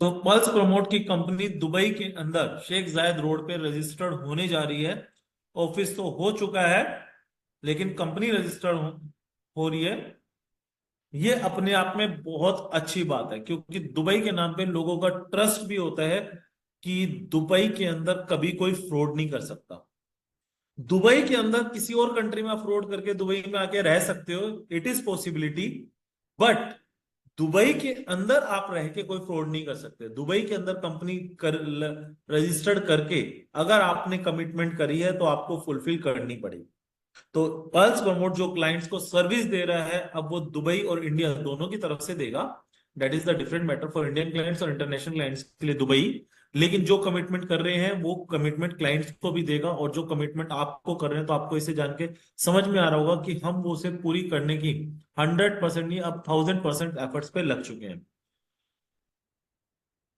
तो pulse Promote की company Dubai के अंदर शेख जायद रोड पे रजिस्टर्ड होने जा रही है। ऑफिस तो हो चुका है, लेकिन कंपनी रजिस्टर्ड हो रही है। ये अपने आप में बहुत अच्छी बात है, क्योंकि दुबई के नाम पे लोगों का ट्रस्ट भी होता है कि दुबई के अंदर कभी कोई फ्रॉड नहीं कर सकता। दुबई के अंदर किसी और कंट्री में आप फ्रॉड करके दुबई में आके रह सकते हो, it is possibility. But Dubai के अंदर आप रह के कोई फ्रॉड नहीं कर सकते। दुबई के अंदर कंपनी रजिस्टर्ड करके अगर आपने कमिटमेंट करी है तो आपको फुलफिल करनी पड़ेगी। तो पल्स प्रमोट जो क्लाइंट्स को सर्विस दे रहा है, अब वो दुबई और इंडिया दोनों की तरफ से देगा। That is the different matter for Indian clients और इंटरनेशनल क्लाइंट्स के लिए दुबई। लेकिन जो कमिटमेंट कर रहे हैं वो कमिटमेंट क्लाइंट्स को भी देगा, और जो कमिटमेंट आपको कर रहे हैं तो आपको इसे जान के समझ में आ रहा होगा कि हम वो उसे पूरी करने की 100% नहीं, अब 1000% एफर्ट्स पे लग चुके हैं।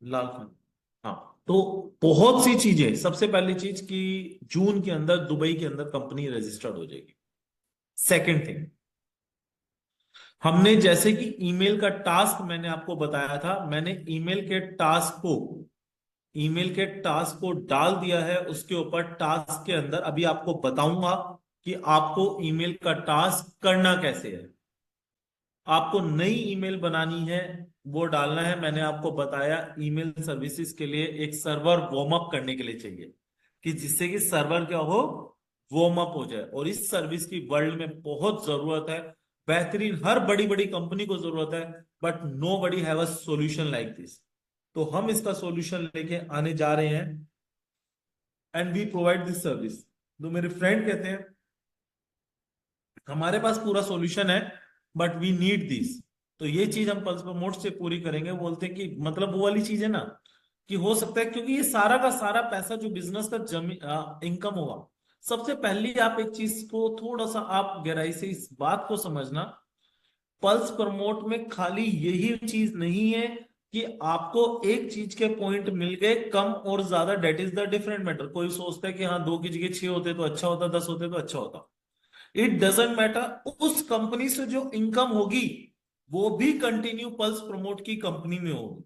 लाल खान। हाँ। तो बहुत सी चीजें, सबसे पहली चीज कि जून के अंदर दुबई के अंदर कंपनी रजिस्टर्ड हो जाएगी। सेकेंड थिंग, हमने जैसे कि ईमेल का टास्क मैंने आपको बताया था, मैंने ईमेल के टास्क को डाल दिया है उसके ऊपर। टास्क के अंदर अभी आपको बताऊंगा कि आपको ईमेल का टास्क करना कैसे है। आपको नई ईमेल बनानी है, वो डालना है। मैंने आपको बताया ईमेल सर्विसेज के लिए एक सर्वर वार्म अप करने के लिए चाहिए, कि जिससे कि सर्वर क्या हो, वार्म अप हो जाए। और इस सर्विस की वर्ल्ड में बहुत जरूरत है, बेहतरीन हर बड़ी बड़ी कंपनी को जरूरत है। But nobody have a solution like this. तो हम इसका सॉल्यूशन लेके आने जा रहे हैं, and we provide this service. तो मेरे फ्रेंड कहते हैं हमारे पास पूरा सॉल्यूशन है, बट वी नीड दिस। तो ये चीज हम पल्स प्रमोट से पूरी करेंगे। बोलते हैं कि मतलब वो वाली चीज है ना, कि हो सकता है क्योंकि ये सारा का सारा पैसा जो बिजनेस का जमी इनकम होगा। सबसे पहले आप एक चीज को थोड़ा सा आप गहराई से इस बात को समझना, पल्स प्रमोट में खाली यही चीज नहीं है कि आपको एक चीज के पॉइंट मिल गए कम और ज्यादा, that is the different matter. कोई सोचता है कि हाँ 2 की जगह 6 होते तो अच्छा होता, 10 होते तो अच्छा होता। इट डजेंट मैटर, उस कंपनी से जो इनकम होगी वो भी कंटिन्यू पल्स प्रमोट की कंपनी में होगी,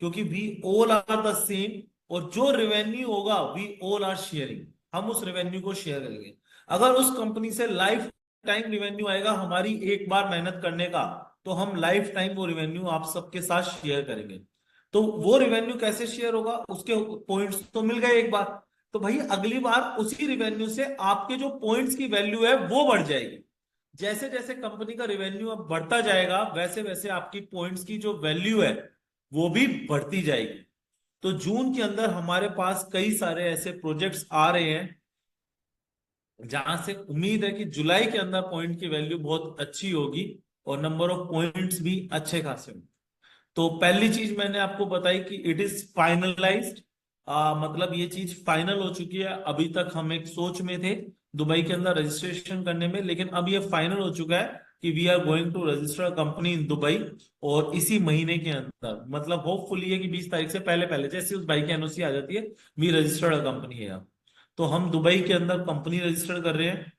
क्योंकि we all are the same. और जो रेवेन्यू होगा वी ऑल आर शेयरिंग, हम उस रेवेन्यू को शेयर करेंगे। अगर उस कंपनी से लाइफ टाइम रेवेन्यू आएगा हमारी एक बार मेहनत करने का, तो हम लाइफ टाइम वो रेवेन्यू आप सबके साथ शेयर करेंगे। तो वो रेवेन्यू कैसे शेयर होगा, उसके पॉइंट्स तो मिल गए एक बार। तो भाई अगली बार उसी रेवेन्यू से आपके जो पॉइंट्स की वैल्यू है वो बढ़ जाएगी। जैसे जैसे कंपनी का रेवेन्यू अब बढ़ता जाएगा वैसे वैसे आपकी पॉइंट्स की जो वैल्यू है वो भी बढ़ती जाएगी। तो जून के अंदर हमारे पास कई सारे ऐसे प्रोजेक्ट्स आ रहे हैं जहां से उम्मीद है कि जुलाई के अंदर पॉइंट की वैल्यू बहुत अच्छी होगी और नंबर ऑफ पॉइंट्स भी अच्छे खासे होंगे। तो पहली चीज मैंने आपको बताई कि इट इज फाइनलाइज्ड, मतलब ये चीज फाइनल हो चुकी है। अभी तक हम एक सोच में थे दुबई के अंदर रजिस्ट्रेशन करने में, लेकिन अब ये फाइनल हो चुका है कि we are going to register company in Dubai. और इसी महीने के अंदर, मतलब होपफुली है कि 20 तारीख से पहले पहले जैसे उस भाई की एनओसी आ जाती है, वी रजिस्टर्ड कंपनी है। तो हम दुबई के अंदर कंपनी रजिस्टर कर रहे हैं।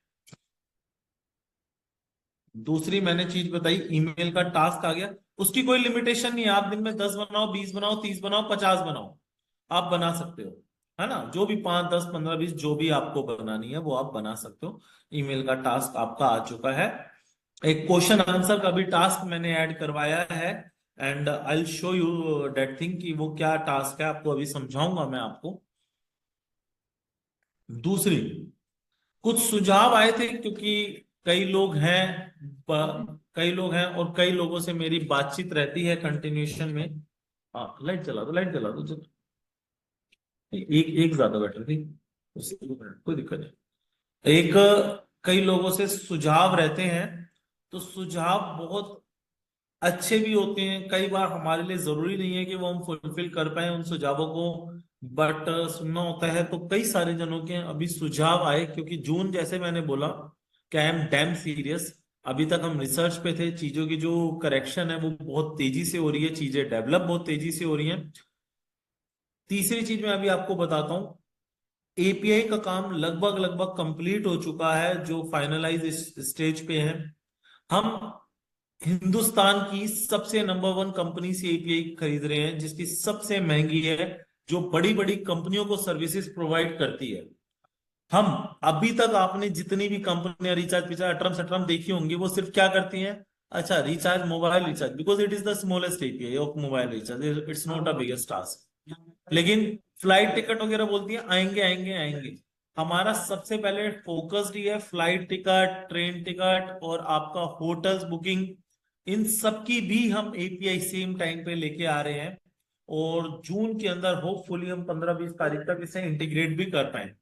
दूसरी मैंने चीज बताई, ईमेल का टास्क आ गया। उसकी कोई लिमिटेशन नहीं है, आप दिन में 10 बनाओ, 20 बनाओ, 30 बनाओ, 50 बनाओ, आप बना सकते हो। है ना, जो भी 5, 10, 15, 20 जो भी आपको बनानी है वो आप बना सकते हो। ईमेल का टास्क आपका आ चुका है। एक क्वेश्चन आंसर का भी टास्क मैंने ऐड करवाया है, and I will show you that thing कि वो क्या टास्क है, आपको अभी समझाऊंगा मैं आपको। दूसरी, कुछ सुझाव आए थे क्योंकि कई लोग हैं, कई लोग हैं और कई लोगों से मेरी बातचीत रहती है कंटिन्यूशन में। हाँ लाइट चला दो, लाइट चला दो एक एक ज्यादा बेटर थी, कोई दिक्कत नहीं। एक, कई लोगों से सुझाव रहते हैं, तो सुझाव बहुत अच्छे भी होते हैं, कई बार हमारे लिए जरूरी नहीं है कि वो हम फुलफिल कर पाए उन सुझावों को। बट सुनना होता है। तो कई सारे जनों के अभी सुझाव आए, क्योंकि जून जैसे मैंने बोला कि आई एम डैम सीरियस। अभी तक हम रिसर्च पे थे, चीजों की जो करेक्शन है वो बहुत तेजी से हो रही है, चीजें डेवलप बहुत तेजी से हो रही हैं। तीसरी चीज मैं अभी आपको बताता हूँ, एपीआई का काम लगभग लगभग कंप्लीट हो चुका है, जो फाइनलाइज स्टेज पे है। हम हिंदुस्तान की सबसे नंबर वन कंपनी से एपीआई खरीद रहे हैं, जिसकी सबसे महंगी है, जो बड़ी बड़ी कंपनियों को सर्विसेज प्रोवाइड करती है। हम अभी तक आपने जितनी भी कंपनियां रिचार्ज पिचार्ज अटरम सटरम देखी होंगी, वो सिर्फ क्या करती हैं? अच्छा, recharge, mobile recharge, because it is the smallest API of mobile recharge, it's not a biggest task. लेकिन फ्लाइट टिकट वगैरह बोलती है आएंगे आएंगे आएंगे। हमारा सबसे पहले फोकस्ड ही है फ्लाइट टिकट, ट्रेन टिकट और आपका होटल्स बुकिंग। इन सब की भी हम एपीआई सेम टाइम पे लेके आ रहे हैं, और जून के अंदर होपफुली हम 15-20 तारीख तक इसे इंटीग्रेट भी कर पाए।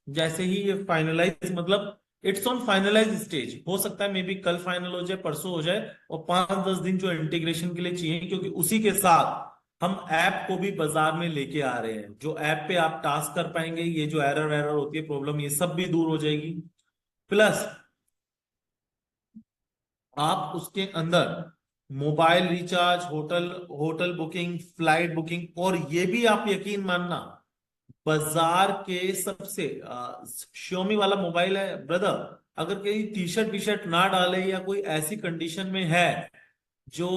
जैसे ही ये फाइनलाइज, मतलब इट्स ऑन फाइनलाइज स्टेज, हो सकता है मे बी कल फाइनल हो जाए, परसों हो जाए, और 5-10 दिन जो इंटीग्रेशन के लिए चाहिए, क्योंकि उसी के साथ हम ऐप को भी बाजार में लेके आ रहे हैं। जो ऐप पे आप टास्क कर पाएंगे, ये जो एरर एरर होती है, प्रॉब्लम, ये सब भी दूर हो जाएगी। प्लस आप उसके अंदर mobile recharge, hotel hotel booking, flight booking, और ये भी आप यकीन मानना, बाजार के सबसे Xiaomi वाला मोबाइल है ब्रदर, अगर कहीं टी शर्ट ना डाले या कोई ऐसी कंडीशन में है जो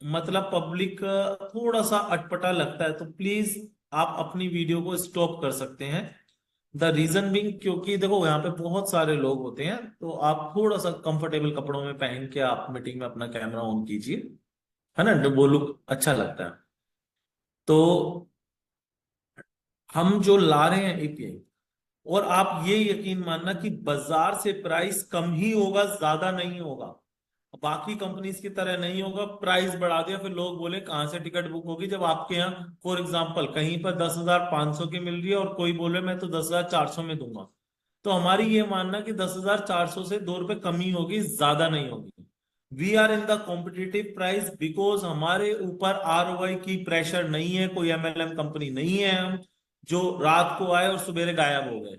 मतलब पब्लिक थोड़ा सा अटपटा लगता है, तो प्लीज आप अपनी वीडियो को स्टॉप कर सकते हैं। द रीजन बिंग, क्योंकि देखो यहाँ पे बहुत सारे लोग होते हैं, तो आप थोड़ा सा कंफर्टेबल कपड़ों में पहन के आप मीटिंग में अपना कैमरा ऑन कीजिए, है ना, वो लुक अच्छा लगता है। तो हम जो ला रहे हैं एपीआई, और आप ये यकीन मानना कि बाजार से प्राइस कम ही होगा, ज्यादा नहीं होगा। बाकी कंपनीज की तरह नहीं होगा, प्राइस बढ़ा दिया फिर लोग बोले कहां से टिकट बुक होगी, जब आपके यहाँ फॉर एग्जांपल कहीं पर 10,500 की मिल रही है और कोई बोले मैं तो 10,400 में दूंगा। तो हमारी ये मानना कि 10,400 से 2 रुपए कम ही होगी, ज्यादा नहीं होगी। We are in the competitive price, because हमारे ऊपर आरओआई की प्रेशर नहीं है, कोई एमएलएम कंपनी नहीं है हम, जो रात को आए और सवेरे गायब हो गए।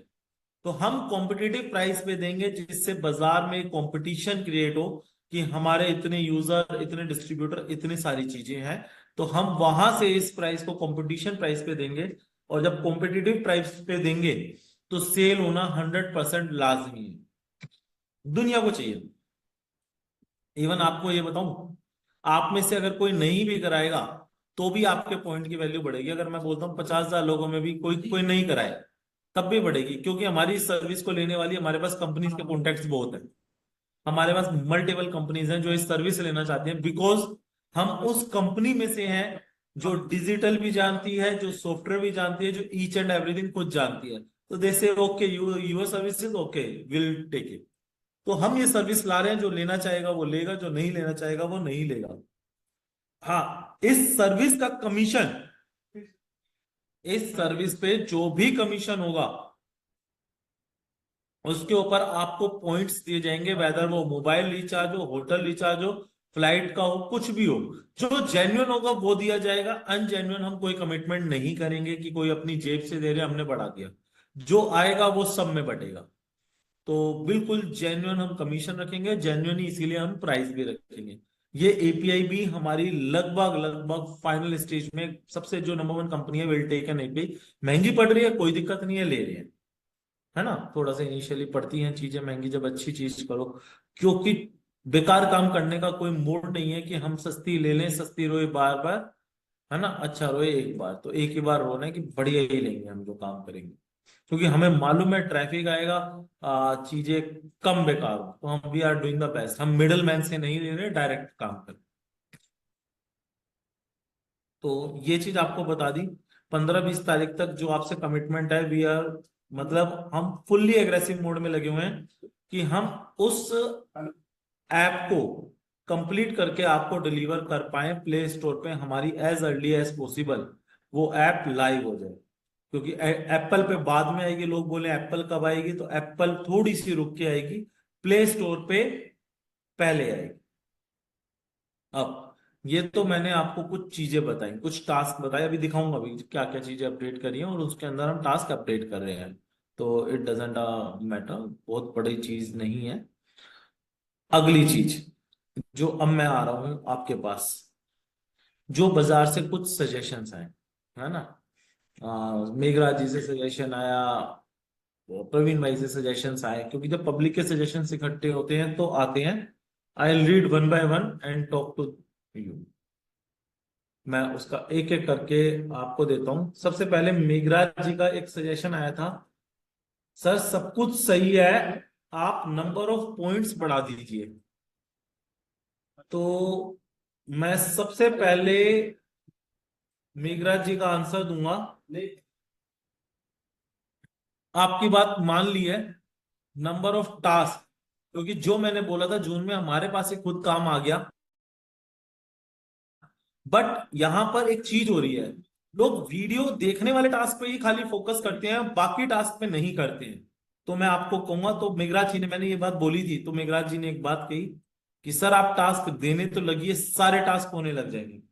तो हम कॉम्पिटिटिव प्राइस पे देंगे, जिससे बाजार में कंपटीशन क्रिएट हो, कि हमारे इतने यूजर, इतने डिस्ट्रीब्यूटर, इतनी सारी चीजें हैं, तो हम वहां से इस प्राइस को कंपटीशन प्राइस पे देंगे। और जब कॉम्पिटिटिव प्राइस पे देंगे, तो सेल होना 100% लाजमी है, दुनिया को चाहिए। इवन आपको ये बताऊं, आप में से अगर कोई नहीं भी कराएगा, तो भी आपके पॉइंट की वैल्यू बढ़ेगी। अगर मैं बोलता हूँ 50,000 लोगों में भी कोई कोई नहीं कराए, तब भी बढ़ेगी, क्योंकि हमारी सर्विस को लेने वाली हमारे पास कंपनीज के कॉन्टेक्ट बहुत है। हमारे पास मल्टीपल कंपनीज हैं जो इस सर्विस लेना चाहती हैं, बिकॉज हम उस कंपनी में से हैं जो डिजिटल भी जानती है, जो सॉफ्टवेयर भी जानती है, जो ईच एंड एवरीथिंग खुद जानती है। तो they say okay, your services okay, will take it. तो हम ये सर्विस ला रहे हैं, जो लेना चाहेगा वो लेगा, जो नहीं लेना चाहेगा वो नहीं लेगा। हाँ, इस सर्विस का कमीशन, इस सर्विस पे जो भी कमीशन होगा, उसके ऊपर आपको पॉइंट्स दिए जाएंगे, वेदर वो मोबाइल रिचार्ज हो, होटल रिचार्ज हो, फ्लाइट का हो, कुछ भी हो। जो जेन्युइन होगा वो दिया जाएगा, अनजेन्युइन हम कोई कमिटमेंट नहीं करेंगे कि कोई अपनी जेब से दे रहे हमने बढ़ा दिया। जो आएगा वो सब में बटेगा। तो बिल्कुल जेन्युइन हम कमीशन रखेंगे, जेन्युइन ही इसीलिए हम प्राइस भी रखेंगे। ये एपीआई भी हमारी लगभग लगभग फाइनल स्टेज में, सबसे जो नंबर वन कंपनी है विल टेक एन एपीआई। महंगी पड़ रही है, कोई दिक्कत नहीं है, ले रहे हैं, है ना। थोड़ा सा इनिशियली पड़ती हैं चीजें महंगी, जब अच्छी चीज करो, क्योंकि बेकार काम करने का कोई मूड नहीं है कि हम सस्ती ले लें, सस्ती रोए बार बार, है ना, अच्छा रोए एक बार, तो एक ही बार रोना है कि बढ़िया ही लेंगे हम जो काम करेंगे। क्योंकि हमें मालूम है ट्रैफिक आएगा, चीजें कम बेकार हो, तो हम we are doing the best, हम मिडल मैन से नहीं ले रहे, डायरेक्ट काम कर। तो ये चीज आपको बता दी। 15-20 तारीख तक जो आपसे कमिटमेंट है, वी आर, मतलब हम फुल्ली एग्रेसिव मोड में लगे हुए हैं कि हम उस ऐप को कंप्लीट करके आपको डिलीवर कर पाए प्ले स्टोर पे, हमारी एज अर्ली एज पॉसिबल वो ऐप लाइव हो जाए। क्योंकि एप्पल पे बाद में आएगी, लोग बोले एप्पल कब आएगी, तो एप्पल थोड़ी सी रुक के आएगी, प्ले स्टोर पे पहले आएगी। अब ये तो मैंने आपको कुछ चीजें बताई, कुछ टास्क बताए, अभी दिखाऊंगा अभी क्या क्या चीजें अपडेट करी हैं, और उसके अंदर हम टास्क अपडेट कर रहे हैं। तो इट डजेंट मैटर, बहुत बड़ी चीज नहीं है। अगली चीज जो अब मैं आ रहा हूं आपके पास, जो बाजार से कुछ सजेशंस आए, है ना, मेघराज जी से सजेशन आया, प्रवीण भाई से सजेशंस आए, क्योंकि जब पब्लिक के सजेशंस इकट्ठे होते हैं तो आते हैं I will read one by one and talk to you. मैं उसका एक एक करके आपको देता हूं। सबसे पहले मेघराज जी का एक सजेशन आया था, सर सब कुछ सही है, आप नंबर ऑफ पॉइंट्स बढ़ा दीजिए। तो मैं सबसे पहले मेघराज जी का आंसर दूंगा। आपकी बात मान ली है, नंबर ऑफ टास्क, क्योंकि जो मैंने बोला था जून में हमारे पास ही खुद काम आ गया। बट यहां पर एक चीज हो रही है, लोग वीडियो देखने वाले टास्क पे ही खाली फोकस करते हैं, बाकी टास्क पे नहीं करते हैं। तो मैं आपको कहूंगा, तो मेघराज जी ने, मैंने ये बात बोली थी तो मेघराज जी ने एक बात कही कि सर आप टास्क देने तो लगिए, सारे टास्क होने लग जाएंगे।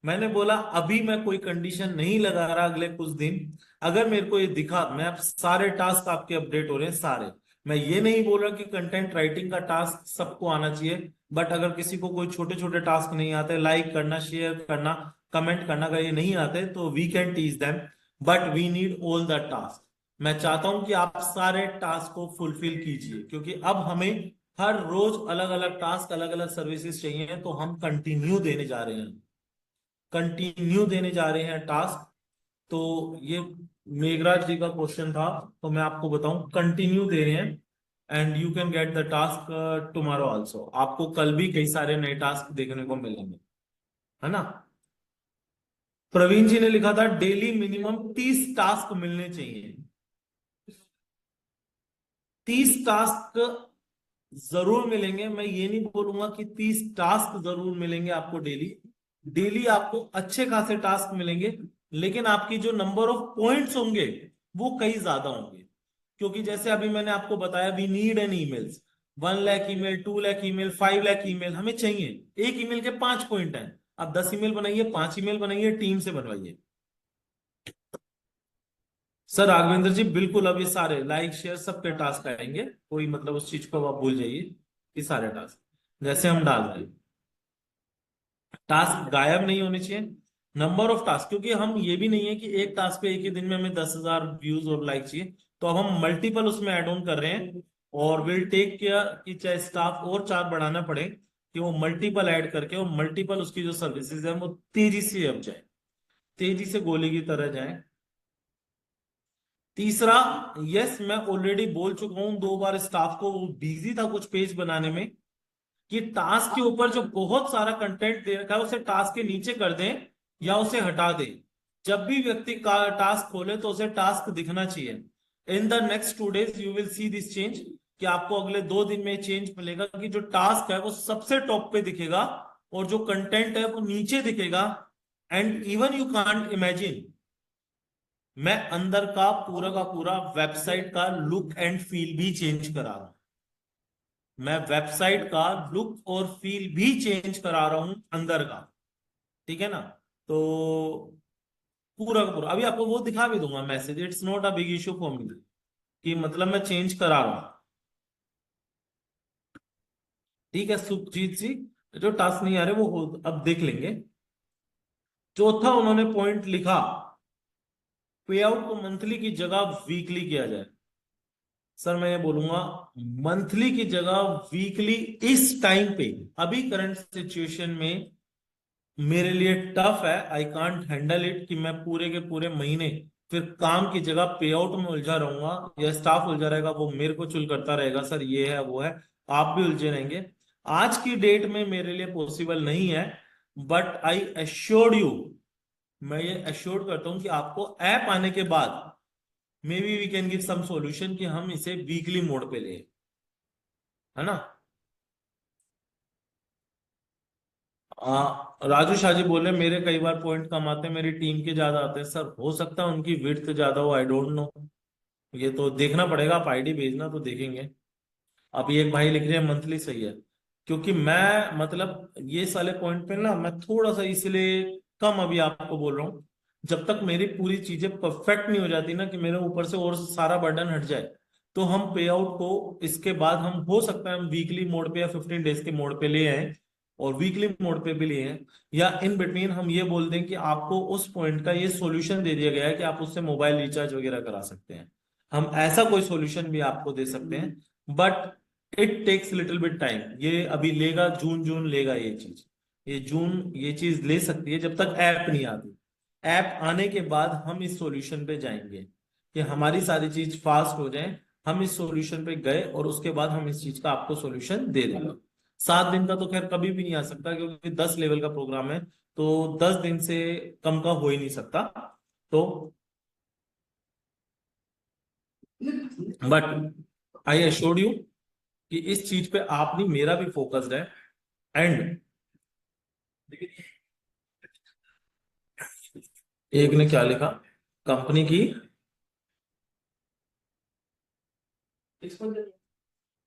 मैंने बोला अभी मैं कोई कंडीशन नहीं लगा रहा, अगले कुछ दिन अगर मेरे को ये दिखा, मैं अब सारे टास्क आपके अपडेट हो रहे हैं सारे। मैं ये नहीं बोल रहा कि कंटेंट राइटिंग का टास्क सबको आना चाहिए, बट अगर किसी को कोई छोटे छोटे टास्क नहीं आते, लाइक करना, शेयर करना, कमेंट करना, अगर ये नहीं आते तो we can teach them, but we need all the task. मैं चाहता हूं कि आप सारे टास्क को फुलफिल कीजिए, क्योंकि अब हमें हर रोज अलग अलग टास्क, अलग अलग सर्विसेज चाहिए, तो हम कंटिन्यू देने जा रहे हैं, कंटिन्यू देने जा रहे हैं टास्क। तो ये मेघराज जी का क्वेश्चन था, तो मैं आपको बताऊं कंटिन्यू दे रहे हैं and you can get the task tomorrow also. आपको कल भी कई सारे नए टास्क देखने को मिलेंगे, है ना। प्रवीण जी ने लिखा था डेली मिनिमम 30 टास्क मिलने चाहिए। 30 टास्क जरूर मिलेंगे, मैं ये नहीं बोलूंगा कि 30 टास्क जरूर मिलेंगे आपको डेली। डेली आपको अच्छे खासे टास्क मिलेंगे, लेकिन आपकी जो नंबर ऑफ पॉइंट्स होंगे वो कई ज्यादा होंगे। क्योंकि जैसे अभी मैंने आपको बताया, we need an emails, 1 lakh email, 2 lakh email, 5 lakh email हमें चाहिए। एक ईमेल के 5 पॉइंट हैं, आप 10 ईमेल बनाइए, 5 ईमेल बनाइए, टीम से बनवाइए। सर राघवेंद्र जी बिल्कुल, अब ये सारे लाइक शेयर सबके टास्क आएंगे, कोई मतलब उस चीज को आप भूल जाइए। ये सारे टास्क जैसे हम डाल रहे हैं, टास्क गायब नहीं होने चाहिए। नंबर ऑफ टास्क, क्योंकि हम ये भी नहीं है कि एक टास्क पे एक ही दिन में हमें 10,000 व्यूज और लाइक चाहिए, तो अब हम मल्टीपल उसमें ऐड ऑन कर रहे हैं। और विल टेक केयर कि चाहे स्टाफ और 4 बढ़ाना पड़े, कि वो मल्टीपल ऐड करके और मल्टीपल उसकी जो सर्विसेज है वो तेजी से अब जाए, तेजी से गोली की तरह जाए। तीसरा, यस मैं ऑलरेडी बोल चुका हूं 2 बार स्टाफ को, वो बिजी था कुछ पेज बनाने में, कि टास्क के ऊपर जो बहुत सारा कंटेंट दे रखा है उसे टास्क के नीचे कर दें या उसे हटा दें। जब भी व्यक्ति का टास्क खोले तो उसे टास्क दिखना चाहिए। In the next 2 days you will see this change, कि आपको अगले 2 दिन में चेंज मिलेगा कि जो टास्क है वो सबसे टॉप पे दिखेगा और जो कंटेंट है वो नीचे दिखेगा। And even you can't imagine, मैं अंदर का पूरा वेबसाइट का लुक एंड फील भी चेंज करा रहा हूं। मैं वेबसाइट का लुक और फील भी चेंज करा रहा हूं अंदर का, ठीक है ना। तो पूरा का पूरा अभी आपको वो दिखा भी दूंगा message, it's not a big issue for me, कि मतलब मैं चेंज करा रहा हूं। ठीक है सुखजीत जी, जो टास्क नहीं आ रहे वो अब देख लेंगे। चौथा उन्होंने पॉइंट लिखा, पे आउट को मंथली की जगह वीकली किया जाए। सर मैं ये बोलूंगा, मंथली की जगह वीकली इस टाइम पे, अभी करंट सिचुएशन में मेरे लिए टफ है, आई कांट हैंडल इट, कि मैं पूरे के पूरे महीने फिर काम की जगह पे आउट में उलझा रहूंगा या स्टाफ उलझा रहेगा, वो मेरे को चुल करता रहेगा, सर ये है वो है, आप भी उलझे रहेंगे। आज की डेट में मेरे लिए पॉसिबल नहीं है, बट आई एश्योर्ड यू, मैं ये एश्योर्ड करता हूं कि आपको ऐप आने के बाद maybe we can give some solution कि हम इसे वीकली मोड पे ले, है ना। राजू शाह जी बोले मेरे कई बार पॉइंट कम आते हैं, मेरी टीम के ज्यादा आते हैं। सर हो सकता है उनकी विड्थ ज्यादा हो, आई डोंट नो, ये तो देखना पड़ेगा, आप आईडी भेजना तो देखेंगे। अब ये एक भाई लिख रहे हैं मंथली सही है, क्योंकि मैं मतलब ये साले पॉइंट पे ना मैं थोड़ा सा इसलिए कम अभी आपको बोल रहा हूँ, जब तक मेरी पूरी चीजें परफेक्ट नहीं हो जाती ना, कि मेरे ऊपर से और सारा बर्डन हट जाए, तो हम पे आउट को इसके बाद हम हो सकता है हम वीकली मोड पे या 15 डेज के मोड पे ले आए, और वीकली मोड पे भी लिए हैं, या इन बिटवीन हम ये बोल दें कि आपको उस पॉइंट का ये सॉल्यूशन दे दिया गया है कि आप उससे मोबाइल रिचार्ज वगैरह करा सकते हैं। हम ऐसा कोई सॉल्यूशन भी आपको दे सकते हैं, but it takes little bit time, ये अभी लेगा, जून जून लेगा ये चीज, ये जून ये चीज ले सकती है जब तक ऐप नहीं आती। ऐप आने के बाद हम इस सॉल्यूशन पे जाएंगे कि हमारी सारी चीज फास्ट हो जाए। हम इस सॉल्यूशन पे गए और उसके बाद हम इस चीज का आपको सॉल्यूशन दे देंगे। 7 दिन का तो खैर कभी भी नहीं आ सकता, क्योंकि 10 लेवल का प्रोग्राम है, तो 10 दिन से कम का हो ही नहीं सकता। तो बट आई एश्योर यू कि इस चीज पे आप नहीं, मेरा भी फोकस्ड है। एंड एक ने क्या लिखा, कंपनी की,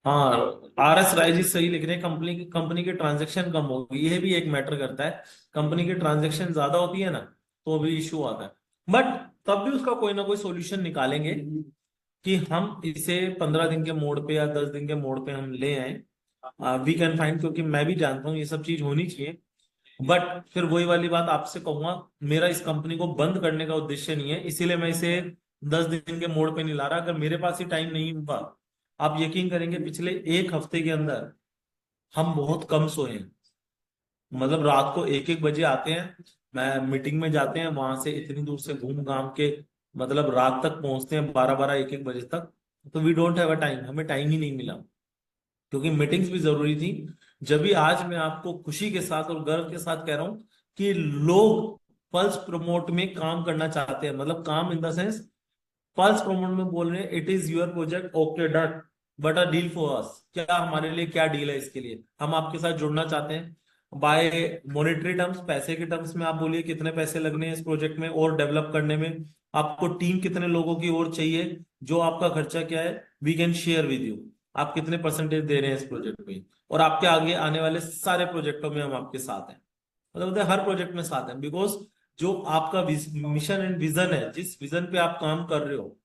हाँ आर एस राय जी सही लिख रहे हैं, कंपनी की ट्रांजैक्शन कम होगी, ये भी एक मैटर करता है। कंपनी की ट्रांजैक्शन ज्यादा होती है ना, तो भी इश्यू आता है। बट तब भी उसका कोई ना कोई सॉल्यूशन निकालेंगे कि हम इसे 15 दिन के मोड पे या 10 दिन के मोड पे हम ले आए। वी कैन फाइंड, क्योंकि मैं भी जानता हूँ ये सब चीज होनी चाहिए। बट फिर वही वाली बात आपसे कहूंगा, मेरा इस कंपनी को बंद करने का उद्देश्य नहीं है, इसीलिए मैं इसे 10 दिन के मोड़ पे नहीं ला रहा। अगर मेरे पास ही टाइम नहीं हुआ, आप यकीन करेंगे पिछले 1 हफ्ते के अंदर हम बहुत कम सोए हैं। मतलब रात को 1-1 बजे आते हैं, मैं मीटिंग में जाते हैं, वहां से इतनी दूर से घूम घाम के मतलब रात तक पहुंचते हैं, 12-12 1-1 बजे तक। तो we don't have a time, हमें टाइम ही नहीं मिला, क्योंकि मीटिंग्स भी जरूरी थी। जब भी आज मैं आपको खुशी के साथ और गर्व के साथ कह रहा हूं कि लोग पल्स प्रमोट में काम करना चाहते हैं, मतलब काम in the sense, pulse promote में बोल रहे हैं it is your project, okay done, but a deal for us, क्या हमारे लिए क्या डील है, इसके लिए हम आपके साथ जुड़ना चाहते हैं। बाय मॉनेटरी टर्म्स, पैसे के टर्म्स में आप बोलिए कितने पैसे लगने हैं इस प्रोजेक्ट में और डेवलप करने में, आपको टीम कितने लोगों की और चाहिए, जो आपका खर्चा क्या है, we can share with you, आप कितने परसेंटेज दे रहे हैं इस प्रोजेक्ट में, और आपके आगे आने वाले सारे प्रोजेक्टों में हम आपके साथ हैं। मतलब होता है हर प्रोजेक्ट में साथ हैं, बिकॉज जो आपका मिशन एंड विजन है, जिस विजन पे आप काम कर रहे हो,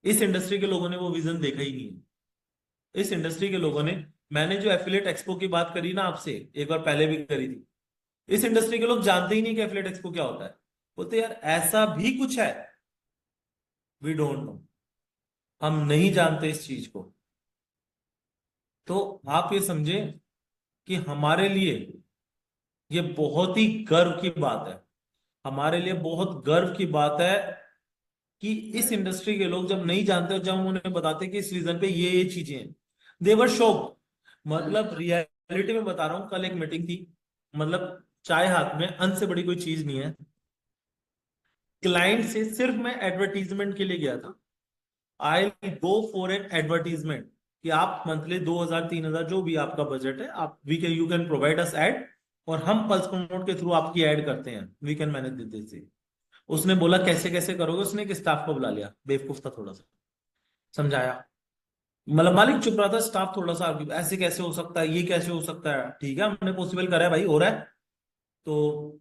इस इंडस्ट्री के लोगों ने वो विजन देखा ही नहीं है। इस इंडस्ट्री के लोगों ने, मैंने जो एफिलिएट एक्सपो की बात करी ना आपसे, एक बार पहले भी करी थी, इस इंडस्ट्री के लोग जानते ही नहीं कि एफिलिएट एक्सपो क्या होता है। बोलते यार ऐसा भी कुछ है, वी डोंट नो, हम नहीं जानते इस चीज को। तो आप ये समझे कि हमारे लिए ये बहुत ही गर्व की बात है, हमारे लिए बहुत गर्व की बात है कि इस इंडस्ट्री के लोग जब नहीं जानते और जब हम उन्हें बताते कि इस रीजन पे ये चीजें हैं, देवर शॉक्ड। मतलब रियलिटी में बता रहा हूँ, कल एक मीटिंग थी, मतलब चाय हाथ में, अन्न से बड़ी कोई चीज नहीं है। क्लाइंट से सिर्फ मैं एडवर्टीजमेंट के लिए गया था, आई गो फॉर एन एडवर्टीजमेंट, कि आप मंथली 2,000 3,000 जो भी आपका बजट है, आप we can you can provide us ad, और हम पल्स प्रमोट के थ्रू आपकी ऐड करते हैं, वी कैन मैनेज दिस। उसने बोला कैसे कैसे करोगे, उसने एक स्टाफ को बुला लिया, बेवकूफ था थोड़ा सा, समझाया, मतलब मालिक चुप रहा था, स्टाफ थोड़ा सा ऐसे कैसे हो सकता है, ये कैसे हो सकता है, ठीक है हमने पॉसिबल करा है भाई, हो रहा है। तो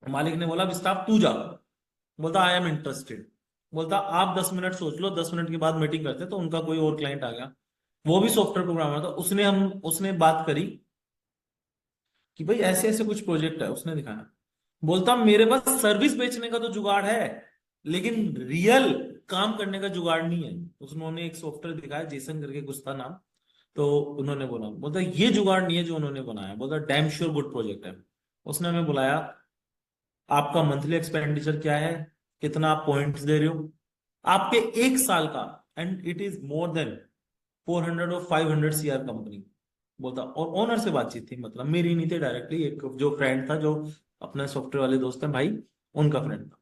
मालिक ने बोला स्टाफ तू जा, बोलता आई एम इंटरेस्टेड, बोलता आप 10 मिनट सोच लो, 10 मिनट के बाद मीटिंग करते। तो उनका कोई और क्लाइंट आ गया, वो भी सॉफ्टवेयर प्रोग्रामर था, उसने बात करी कि भाई ऐसे ऐसे कुछ प्रोजेक्ट है, उसने दिखाया, बोलता मेरे पास सर्विस बेचने का तो जुगाड़ है, लेकिन रियल काम करने का जुगाड़ नहीं है। उन्होंने एक सॉफ्टवेयर दिखाया, जेसन करके कुछ था नाम, तो उन्होंने बोला, बोलता ये जुगाड़ नहीं है जो उन्होंने बनाया, बोलता डैम श्योर गुड प्रोजेक्ट है। उसने हमें बुलाया, आपका मंथली एक्सपेंडिचर क्या है, कितना आप पॉइंट्स दे रहे हो, आपके 1 साल का, and it is more than 400 और 500 CR कंपनी। बोलता, और ओनर से बातचीत थी, मतलब मेरी नहीं थी डायरेक्टली, एक जो फ्रेंड था, जो अपने सॉफ्टवेयर वाले दोस्त हैं भाई, उनका फ्रेंड था।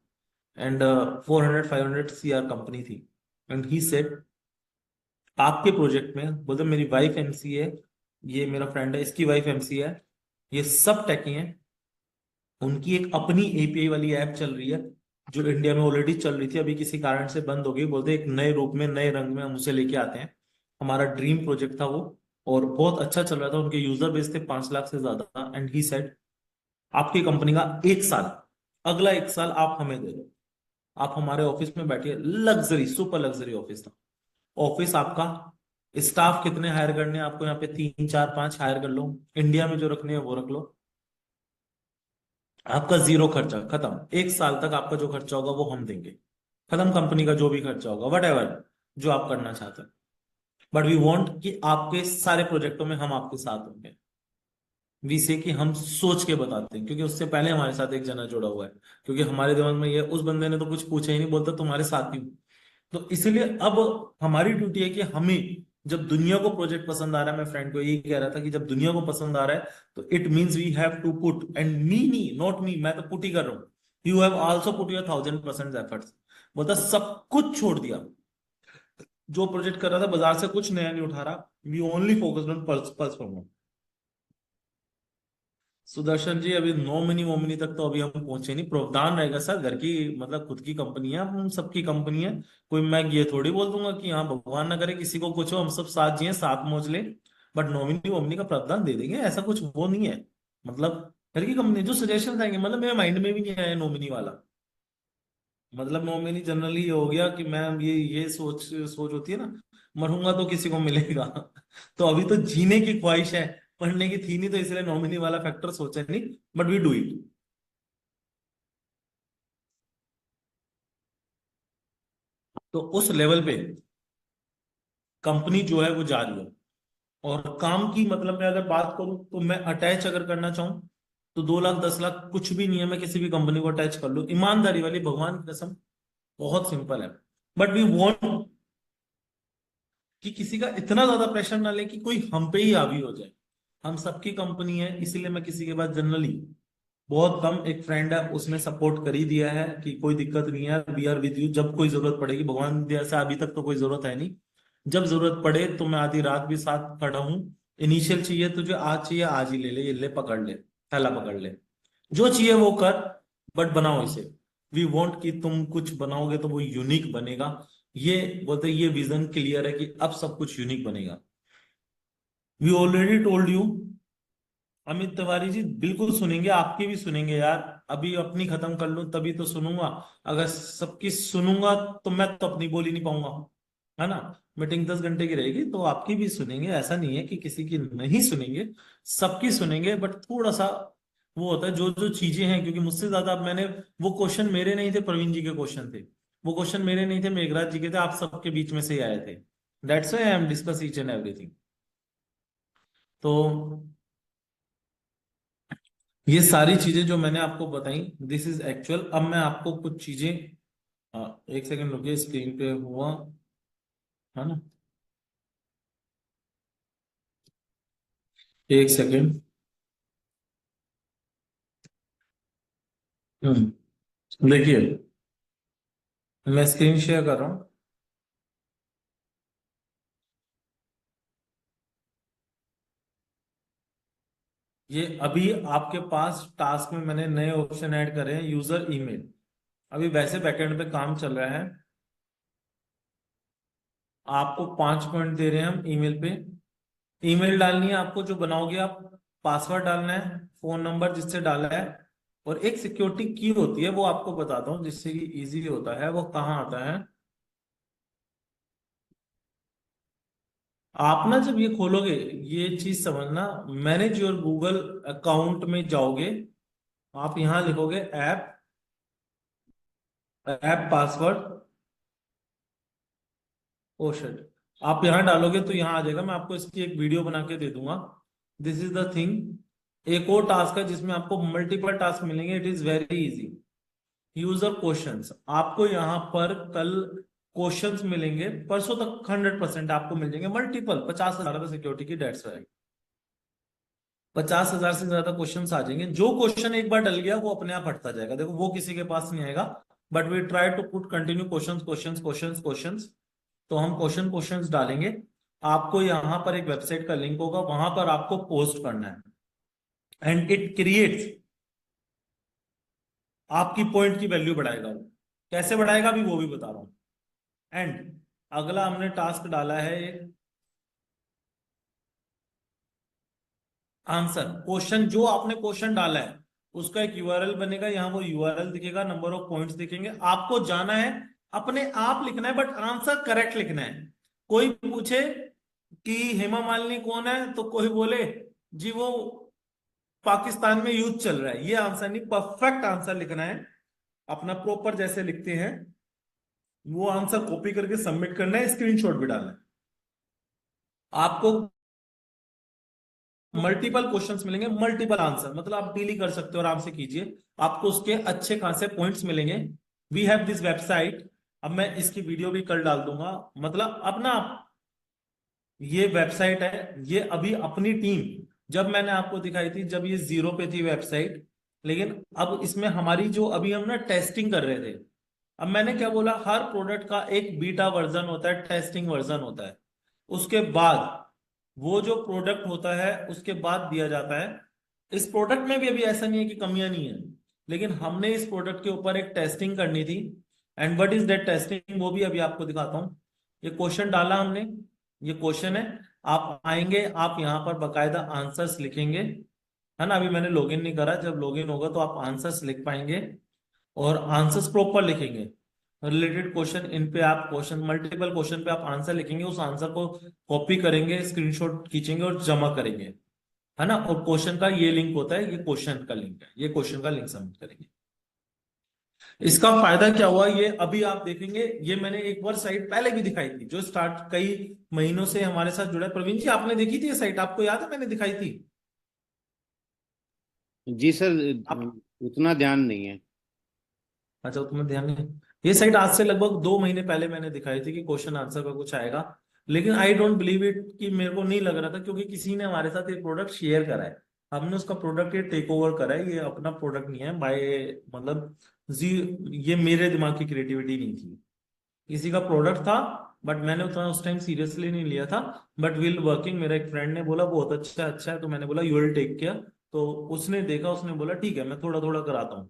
एंड 400 500 CR कंपनी थी। एंड ही सेड आपके प्रोजेक्ट में, बोलते मेरी वाइफ एमसी है, ये मेरा फ्रेंड है, इसकी वाइफ एमसी है, ये सब टेकी हैं, उनकी एक अपनी एपीआई वाली ऐप चल रही है, जो इंडिया में ऑलरेडी चल रही थी, अभी किसी कारण से बंद हो गई। बोलते एक नए रूप में, नए रंग में हम उसे लेके आते हैं, हमारा ड्रीम प्रोजेक्ट था वो, और बहुत अच्छा चल रहा था, उनके यूजर बेस थे 5 लाख से ज्यादा। एंड ही सेड आपकी कंपनी का 1 साल, अगला 1 साल आप हमें दे दो, आप हमारे ऑफिस में बैठिए, लग्जरी सुपर लग्जरी ऑफिस था। ऑफिस आपका, स्टाफ कितने हायर करने हैं आपको यहाँ पे, 3 4 5 हायर कर लो, इंडिया में जो रखने हैं वो रख लो, आपका जीरो खर्चा, खत्म। 1 साल तक आपका जो खर्चा होगा वो हम देंगे, खत्म, कंपनी का जो भी खर्चा होगा वट एवर। जो आप करना चाहते हैं, बट वी वांट कि आपके सारे प्रोजेक्टों में हम आपके साथ होंगे। वी से कि हम सोच के बताते हैं, क्योंकि उससे पहले हमारे साथ एक जना जुड़ा हुआ है, क्योंकि हमारे दिमाग में ये उस बंदे ने तो कुछ पूछा ही नहीं, बोलता तुम्हारे साथ ही हूं। तो इसलिए अब हमारी ड्यूटी है कि हमें, जब दुनिया को प्रोजेक्ट पसंद आ रहा है, मैं फ्रेंड को यही कह रहा था कि जब दुनिया को पसंद आ रहा है, तो it means we have to put, and me not me, मैं तो पुट ही कर रहा हूँ, you have also put your 1000% efforts. बोलता सब कुछ छोड़ दिया, जो प्रोजेक्ट कर रहा था बाजार से कुछ नया नहीं उठा रहा, we only focused on pulse pulse promote. Sudarshan ji अभी नॉमिनी वोमिनी तक तो अभी हम पहुंचे नहीं, प्रावधान रहेगा सर, घर की मतलब खुद की कंपनी है, हम सबकी कंपनी है। कोई मैं ये थोड़ी बोल दूंगा कि हाँ भगवान ना करे किसी को कुछ हो, हम सब साथ जिए साथ मौज ले, बट नॉमिनी वोमिनी का प्रावधान दे देंगे, ऐसा कुछ वो नहीं है। मतलब घर की कंपनी जो सजेशन आएंगे, मतलब मेरे माइंड में भी नहीं आया नॉमिनी वाला। मतलब नॉमिनी जनरली ये हो गया कि मैं ये सोच सोच होती है ना, मरूंगा तो किसी को मिलेगा। तो अभी तो जीने की ख्वाहिश है, पढ़ने की थी नहीं, तो इसलिए नॉमिनी वाला फैक्टर सोचा नहीं, बट वी डू इट। तो उस लेवल पे कंपनी जो है वो जा रही है। और काम की मतलब मैं अगर बात करूं, तो मैं अटैच अगर करना चाहूं, तो 2 लाख 10 लाख कुछ भी नहीं है, मैं किसी भी कंपनी को अटैच कर लूं, ईमानदारी वाली भगवान की कसम, बहुत सिंपल है। बट वी वांट कि किसी का इतना ज्यादा प्रेशर ना ले कि कोई हम पे ही हावी हो जाए। हम सबकी कंपनी है, इसीलिए मैं किसी के पास जनरली, बहुत कम एक फ्रेंड है उसने सपोर्ट कर ही दिया है कि कोई दिक्कत नहीं है, वी आर विद यू, जब कोई जरूरत पड़ेगी, भगवान की दया से अभी तक तो कोई जरूरत है नहीं। जब जरूरत पड़े तो मैं आधी रात भी साथ खड़ा हूँ। इनिशियल चाहिए तुझे, आज चाहिए आज ही ले ले, ये ले पकड़ ले, थैला पकड़ ले, जो चाहिए वो कर, बट बनाओ इसे। वी वांट कि तुम कुछ बनाओगे तो वो यूनिक बनेगा। ये बोलते ये विजन क्लियर है कि अब सब कुछ यूनिक बनेगा। We already told you. Amit Tiwari ji बिल्कुल सुनेंगे, आपकी भी सुनेंगे यार। अभी अपनी खत्म कर लूं तभी तो सुनूंगा। अगर सबकी सुनूंगा तो मैं तो अपनी बोल ही नहीं पाऊंगा, है ना। मीटिंग 10 घंटे की रहेगी तो आपकी भी सुनेंगे, ऐसा नहीं है कि किसी की नहीं सुनेंगे, सबकी सुनेंगे, बट थोड़ा सा वो होता है जो जो चीजें हैं, क्योंकि मुझसे ज्यादा अब मैंने, वो क्वेश्चन मेरे नहीं थे, प्रवीण जी के क्वेश्चन थे। वो क्वेश्चन मेरे नहीं थे, मेघराज जी के थे, आप सबके बीच में से ही आए थे। That's why I am discuss each and everything. तो ये सारी चीजें जो मैंने आपको बताई, दिस इज एक्चुअल। अब मैं आपको कुछ चीजें, एक सेकंड रुकिए, स्क्रीन पे हुआ, है ना, एक सेकंड। देखिए, मैं स्क्रीन शेयर कर रहा हूँ। ये अभी आपके पास टास्क में मैंने नए ऑप्शन ऐड करे हैं, यूजर ईमेल। अभी वैसे बैकएंड पे काम चल रहा है, आपको 5 पॉइंट दे रहे हैं हम ईमेल पे। ईमेल डालनी है आपको जो बनाओगे आप, पासवर्ड डालना है, फोन नंबर जिससे डाला है, और एक सिक्योरिटी की होती है, वो आपको बताता हूँ जिससे कि इजी होता है, वो कहाँ आता है। आप ना जब ये खोलोगे, ये चीज समझना, मैनेज योर गूगल अकाउंट में जाओगे, आप यहां लिखोगे ऐप, ऐप पासवर्ड, ओशन, आप यहां डालोगे तो यहां आ जाएगा, मैं आपको इसकी एक वीडियो बना के दे दूंगा। This is the thing. एक और टास्क है जिसमें आपको मल्टीपल टास्क मिलेंगे, it is very easy. User questions, आपको यहाँ पर कल क्वेश्चंस मिलेंगे, परसों तक 100% आपको मिल जाएंगे, मल्टीपल 50,000 सिक्योरिटी की, डेट्स 50,000 से ज्यादा क्वेश्चन आ जाएंगे। जो क्वेश्चन एक बार डल गया वो अपने आप हटता जाएगा, देखो वो किसी के पास नहीं आएगा। But we try to put continue questions questions questions questions. तो हम क्वेश्चन क्वेश्चंस डालेंगे, आपको यहाँ पर एक वेबसाइट का लिंक होगा, वहां पर आपको पोस्ट करना है, एंड इट क्रिएट्स, आपकी पॉइंट की वैल्यू बढ़ाएगा वो। कैसे बढ़ाएगा अभी वो भी बता रहा हूँ। एंड अगला हमने टास्क डाला है एक आंसर, क्वेश्चन जो आपने क्वेश्चन डाला है उसका एक यूआरएल बनेगा, यहाँ वो यूआरएल दिखेगा, नंबर ऑफ पॉइंट्स दिखेंगे, आपको जाना है, अपने आप लिखना है, बट आंसर करेक्ट लिखना है। कोई पूछे कि हेमा मालिनी कौन है, तो कोई बोले जी वो पाकिस्तान में युद्ध चल रहा है, ये आंसर नहीं, परफेक्ट आंसर लिखना है, अपना प्रॉपर जैसे लिखते हैं वो आंसर कॉपी करके सबमिट करना है, स्क्रीनशॉट भी डालना है। आपको मल्टीपल क्वेश्चंस मिलेंगे, मल्टीपल आंसर, मतलब आप डील कर सकते हो, आराम से कीजिए। आपको उसके अच्छे खासे पॉइंट्स मिलेंगे। We have this website. अब मैं इसकी वीडियो भी कल डाल दूंगा। मतलब अब ना, ये वेबसाइट है, ये अभी अपनी टीम, जब मैंने आपको दिखाई थी जब ये जीरो पे थी वेबसाइट, लेकिन अब इसमें हमारी जो अभी हम ना टेस्टिंग कर रहे थे। अब मैंने क्या बोला, हर प्रोडक्ट का एक बीटा वर्जन होता है, टेस्टिंग वर्जन होता है। उसके बाद वो जो प्रोडक्ट होता है उसके बाद दिया जाता है। इस प्रोडक्ट में भी अभी ऐसा नहीं है कि कमियां नहीं है, लेकिन हमने इस प्रोडक्ट के ऊपर एक टेस्टिंग करनी थी। And what is that testing, वो भी अभी आपको दिखाता हूँ। ये क्वेश्चन डाला हमने, ये क्वेश्चन है। आप आएंगे, आप यहाँ पर बकायदा आंसर्स लिखेंगे, है ना। अभी मैंने लॉगिन नहीं करा, जब लॉगिन होगा तो आप आंसर्स लिख पाएंगे, और आंसर्स प्रॉपर लिखेंगे। रिलेटेड क्वेश्चन, इन पे आप क्वेश्चन, मल्टीपल क्वेश्चन पे आप आंसर लिखेंगे, उस आंसर को कॉपी करेंगे, स्क्रीनशॉट खींचेंगे और जमा करेंगे, है ना। और क्वेश्चन का ये लिंक होता है, ये क्वेश्चन का लिंक है, ये क्वेश्चन का लिंक सबमिट करेंगे। इसका फायदा क्या हुआ, ये अभी आप देखेंगे। ये मैंने एक बार साइट पहले भी दिखाई थी, जो स्टार्ट कई महीनों से हमारे साथ जुड़ा है। प्रवीण जी, आपने देखी थी ये साइट, आपको याद है मैंने दिखाई थी? जी सर, आप, उतना ध्यान नहीं है। अच्छा, तुम्हें ध्यान नहीं है। ये साइट आज से लगभग 2 महीने पहले मैंने दिखाई थी कि क्वेश्चन आंसर का कुछ आएगा। लेकिन आई डोंट बिलीव इट, कि मेरे को नहीं लग रहा था, क्योंकि किसी ने हमारे साथ ये प्रोडक्ट शेयर करा है। हमने उसका प्रोडक्ट ये टेक ओवर करा है, ये अपना प्रोडक्ट नहीं है बाय, मतलब जी, ये मेरे दिमाग की क्रिएटिविटी नहीं थी, किसी का प्रोडक्ट था। बट मैंने उतना उस टाइम सीरियसली नहीं लिया था। बट विल वर्किंग, मेरा एक फ्रेंड ने बोला बहुत अच्छा अच्छा है, तो मैंने बोला यू विल टेक केयर। तो उसने देखा, उसने बोला ठीक है, मैं थोड़ा थोड़ा कराता हूँ।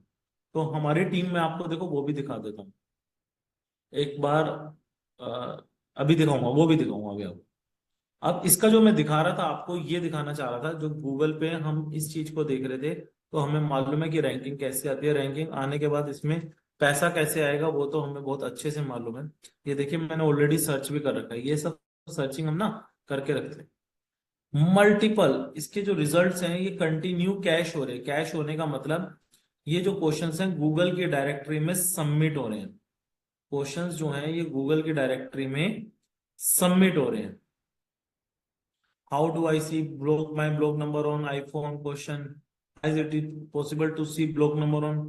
तो हमारी टीम में आपको देखो वो भी दिखा देता हूँ एक बार। अ, अभी दिखाऊंगा, वो भी दिखाऊंगा अभी आपको। अब इसका जो मैं दिखा रहा था आपको, ये दिखाना चाह रहा था, जो गूगल पे हम इस चीज को देख रहे थे, तो हमें मालूम है कि रैंकिंग कैसे आती है। रैंकिंग आने के बाद इसमें पैसा कैसे आएगा, वो तो हमें बहुत अच्छे से मालूम है। ये देखिए, मैंने ऑलरेडी सर्च भी कर रखा है, ये सब सर्चिंग हम ना करके रखते हैं। मल्टीपल इसके जो रिजल्ट्स हैं, ये कंटिन्यू कैश हो रहे हैं। कैश होने का मतलब, ये जो क्वेश्चंस हैं गूगल की डायरेक्टरी में सबमिट हो रहे हैं। क्वेश्चंस जो हैं ये गूगल की डायरेक्टरी में सबमिट हो रहे हैं। How do I see block my block number on iPhone? Question. Is it possible to see block number on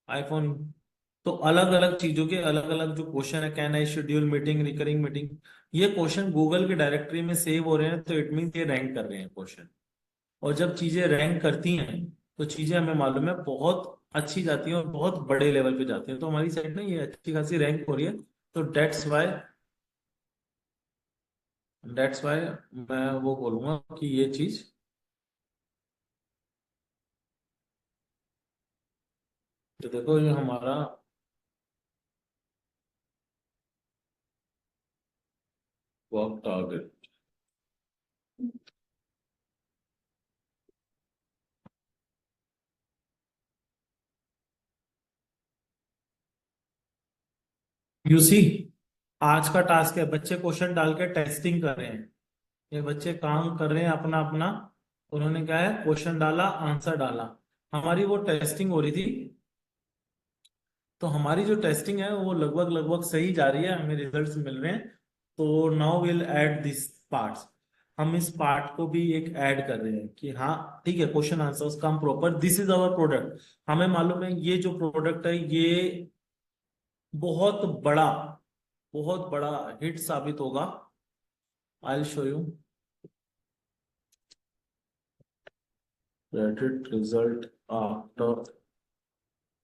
iPhone? तो अलग अलग चीजों के अलग अलग जो क्वेश्चन है, can I schedule meeting, recurring meeting, ये क्वेश्चन गूगल की डायरेक्टरी में सेव हो रहे हैं, तो इट मीन ये रैंक कर रहे हैं क्वेश्चन। और जब चीजें रैंक करती हैं, तो चीजें हमें मालूम है बहुत अच्छी जाती हैं और बहुत बड़े लेवल पे जाती हैं। तो हमारी साइड में ये अच्छी खासी रैंक हो रही है। तो डेट्स वाई मैं वो बोलूंगा कि ये चीज, तो देखो ये हमारा वर्क टारगेट। यू सी, आज का टास्क है, बच्चे क्वेश्चन डाल के टेस्टिंग कर रहे हैं। ये बच्चे काम कर रहे हैं अपना अपना। उन्होंने क्या है, क्वेश्चन डाला, आंसर डाला, हमारी वो टेस्टिंग हो रही थी। तो हमारी जो टेस्टिंग है वो लगभग लगभग सही जा रही है, हमें रिजल्ट्स मिल रहे हैं। तो now will add this parts. हम इस पार्ट को भी एक ऐड कर रहे हैं कि हाँ ठीक है, क्वेश्चन आंसर्स का हम proper, this is our product. हमें मालूम है ये जो प्रोडक्ट है ये बहुत बड़ा, बहुत बड़ा हिट साबित होगा। I will show you credit result after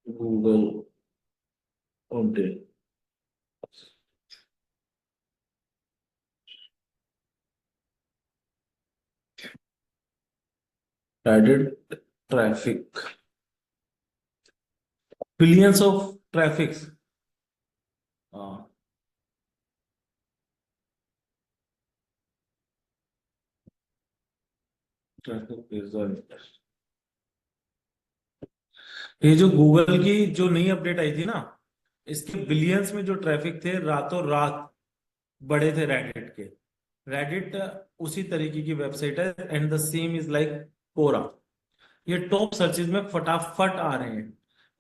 Google update. Added traffic, billions of traffics. Traffic result, ये जो गूगल की जो नई अपडेट आई थी ना, इसके बिलियंस में जो ट्रैफिक थे, रातों रात बड़े थे रैडिट के। रैडिट उसी तरीके की वेबसाइट है, and the same is like Quora. ये टॉप सर्चेज में फटाफट आ रहे हैं।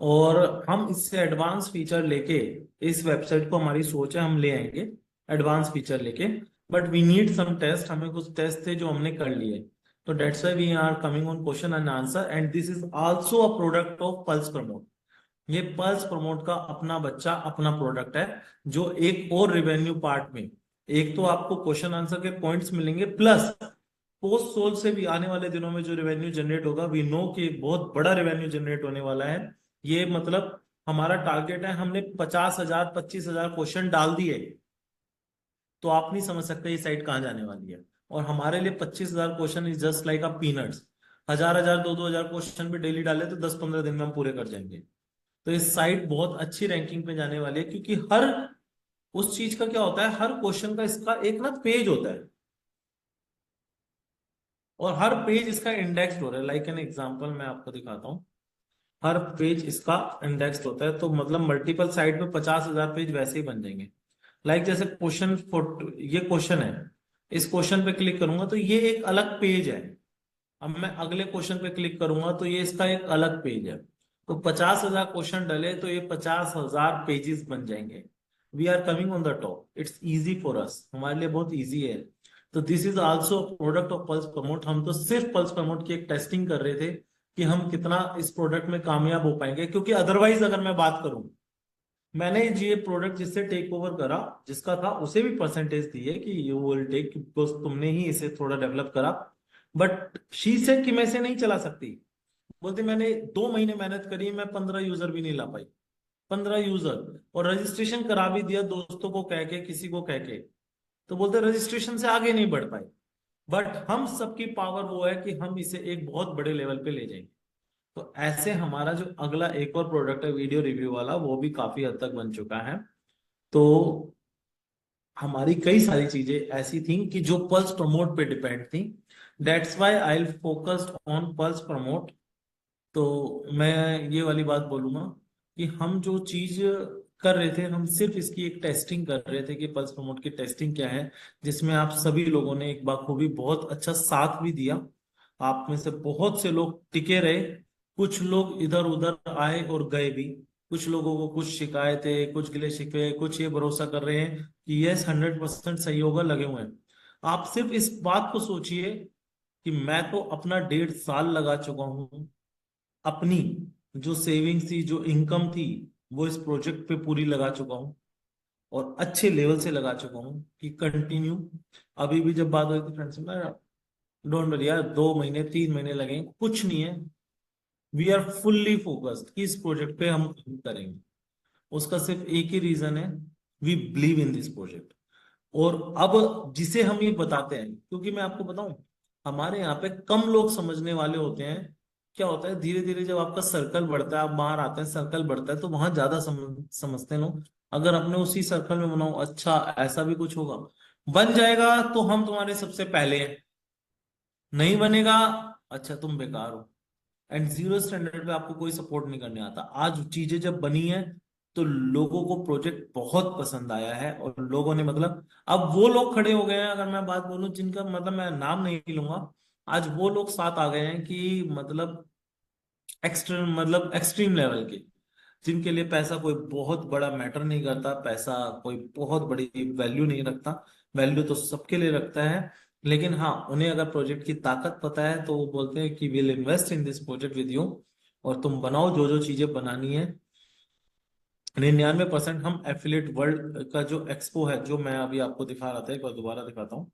और हम इससे एडवांस फीचर लेके, इस वेबसाइट को हमारी सोच है हम ले आएंगे एडवांस फीचर लेके, but we need some test, हमें कुछ टेस्ट थे जो हमने कर लिए। तो that's why we are coming on question and answer, and this is also a product of Pulse Promote. ये पल्स प्रमोट का अपना बच्चा, अपना प्रोडक्ट है, जो एक और रिवेन्यू पार्ट में, एक तो आपको क्वेश्चन आंसर के पॉइंट्स मिलेंगे, प्लस पोस्ट सोल से भी आने वाले दिनों में जो रेवेन्यू जनरेट होगा, वी नो कि बहुत बड़ा रेवेन्यू जनरेट होने वाला है। ये मतलब हमारा टारगेट है, हमने 50,000 25,000 क्वेश्चन डाल दिए, तो आप नहीं समझ सकते ये साइट कहाँ जाने वाली है। और हमारे लिए 25,000 question is just like a peanuts. 1,000 2,000 question भी डेली डाले तो 10-15 दिन में हम पूरे कर जाएंगे। तो इस साइट बहुत अच्छी रैंकिंग पे जाने वाली है, क्योंकि हर उस चीज का क्या होता है, हर क्वेश्चन का इसका एक ना पेज होता है, और हर पेज इसका इंडेक्स्ड हो रहा है। लाइक एन एग्जांपल मैं आपको दिखाता हूँ, हर पेज इसका इंडेक्स्ड होता है, तो मतलब मल्टीपल साइट पे 50,000 पेज वैसे ही बन जाएंगे। लाइक जैसे क्वेश्चन फोटो, ये क्वेश्चन है, इस क्वेश्चन पे क्लिक करूंगा तो ये एक अलग पेज है। अब मैं अगले क्वेश्चन पे क्लिक करूंगा तो ये इसका एक अलग पेज है। तो 50,000 क्वेश्चन डले तो ये 50,000 पेजेस बन जाएंगे। We are coming on the top, it's easy for us, हमारे लिए बहुत इजी है। तो this is also product of Pulse Promote. हम तो सिर्फ पल्स प्रमोट की एक टेस्टिंग कर रहे थे कि हम कितना इस प्रोडक्ट में कामयाब हो पाएंगे, क्योंकि अदरवाइज अगर मैं बात करूं, मैंने ये प्रोडक्ट जिससे टेक ओवर करा, जिसका था, उसे भी परसेंटेज दी है कि यू विल टेक, बिकॉज तुमने ही इसे थोड़ा डेवलप करा। बट शी से कि मैं इसे नहीं चला सकती। बोलती मैंने 2 महीने मेहनत करी, मैं 15 यूजर भी नहीं ला पाई। 15 यूजर, और रजिस्ट्रेशन करा भी दिया दोस्तों को कह के, किसी को कह के, तो बोलते रजिस्ट्रेशन से आगे नहीं बढ़ पाए। बट हम सबकी पावर वो है कि हम इसे एक बहुत बड़े लेवल पे ले जाएंगे। तो ऐसे हमारा जो अगला एक और प्रोडक्ट है वीडियो रिव्यू वाला, वो भी काफी हद तक बन चुका है। तो हमारी कई सारी चीजें ऐसी थी कि जो पल्स प्रमोट पे डिपेंड थी। That's why I focused on pulse promote. तो मैं ये वाली बात बोलूंगा कि हम जो चीज कर रहे थे, हम सिर्फ इसकी एक टेस्टिंग कर रहे थे कि पल्स प्रमोट की टेस्टिंग क्या है, जिसमें आप सभी लोगों ने एक बाखूबी बहुत अच्छा साथ भी दिया। आप में से बहुत से लोग टिके रहे, कुछ लोग इधर उधर आए और गए भी। कुछ लोगों को कुछ शिकायतें, कुछ गिले शिकवे, कुछ ये भरोसा कर रहे हैं कि यस 100% सही होगा, लगे हुए हैं। आप सिर्फ इस बात को सोचिए कि मैं तो अपना 1.5 साल लगा चुका हूं, अपनी जो सेविंग्स थी, जो इनकम थी, वो इस प्रोजेक्ट पे पूरी लगा चुका हूँ, और अच्छे लेवल से लगा चुका हूँ कि कंटिन्यू। अभी भी जब बात हुई थी फ्रेंड्स में, डोंट वरी यार, 2 महीने 3 महीने लगे, कुछ नहीं है। वी आर फुल्ली फोकस्ड कि इस प्रोजेक्ट पे हम काम करेंगे। उसका सिर्फ एक ही रीजन है, we believe in this project. और अब जिसे हम ये बताते हैं, क्योंकि मैं आपको बताऊं, हमारे यहाँ पे कम लोग समझने वाले होते हैं। क्या होता है, धीरे धीरे जब आपका सर्कल बढ़ता है, आप बाहर आते हैं, सर्कल बढ़ता है, तो वहां ज्यादा समझते हैं लोग। अगर अपने उसी सर्कल में बनाओ, अच्छा ऐसा भी कुछ होगा, बन जाएगा तो हम तुम्हारे सबसे पहले हैं, नहीं बनेगा, अच्छा तुम बेकार हो। एंड जीरो स्टैंडर्ड पे आपको कोई सपोर्ट नहीं करने आता। आज चीजें जब बनी है, तो लोगों को प्रोजेक्ट बहुत पसंद आया है, और लोगों ने मतलब, अब वो लोग खड़े हो गए हैं, अगर मैं बात बोलूं जिनका मतलब मैं नाम नहीं लूंगा, आज वो लोग साथ आ गए हैं कि मतलब एक्सट्रीम, मतलब एक्सट्रीम लेवल के, जिनके लिए पैसा कोई बहुत बड़ा मैटर नहीं करता, पैसा कोई बहुत बड़ी वैल्यू नहीं रखता। वैल्यू तो सबके लिए रखता है, लेकिन हाँ, उन्हें अगर प्रोजेक्ट की ताकत पता है तो वो बोलते हैं कि will invest in this project with you, और तुम बनाओ जो जो चीजें बनानी है। 99% हम एफिलेट वर्ल्ड का जो एक्सपो है, जो मैं अभी आपको दिखा रहा था, एक बार दोबारा दिखाता हूँ।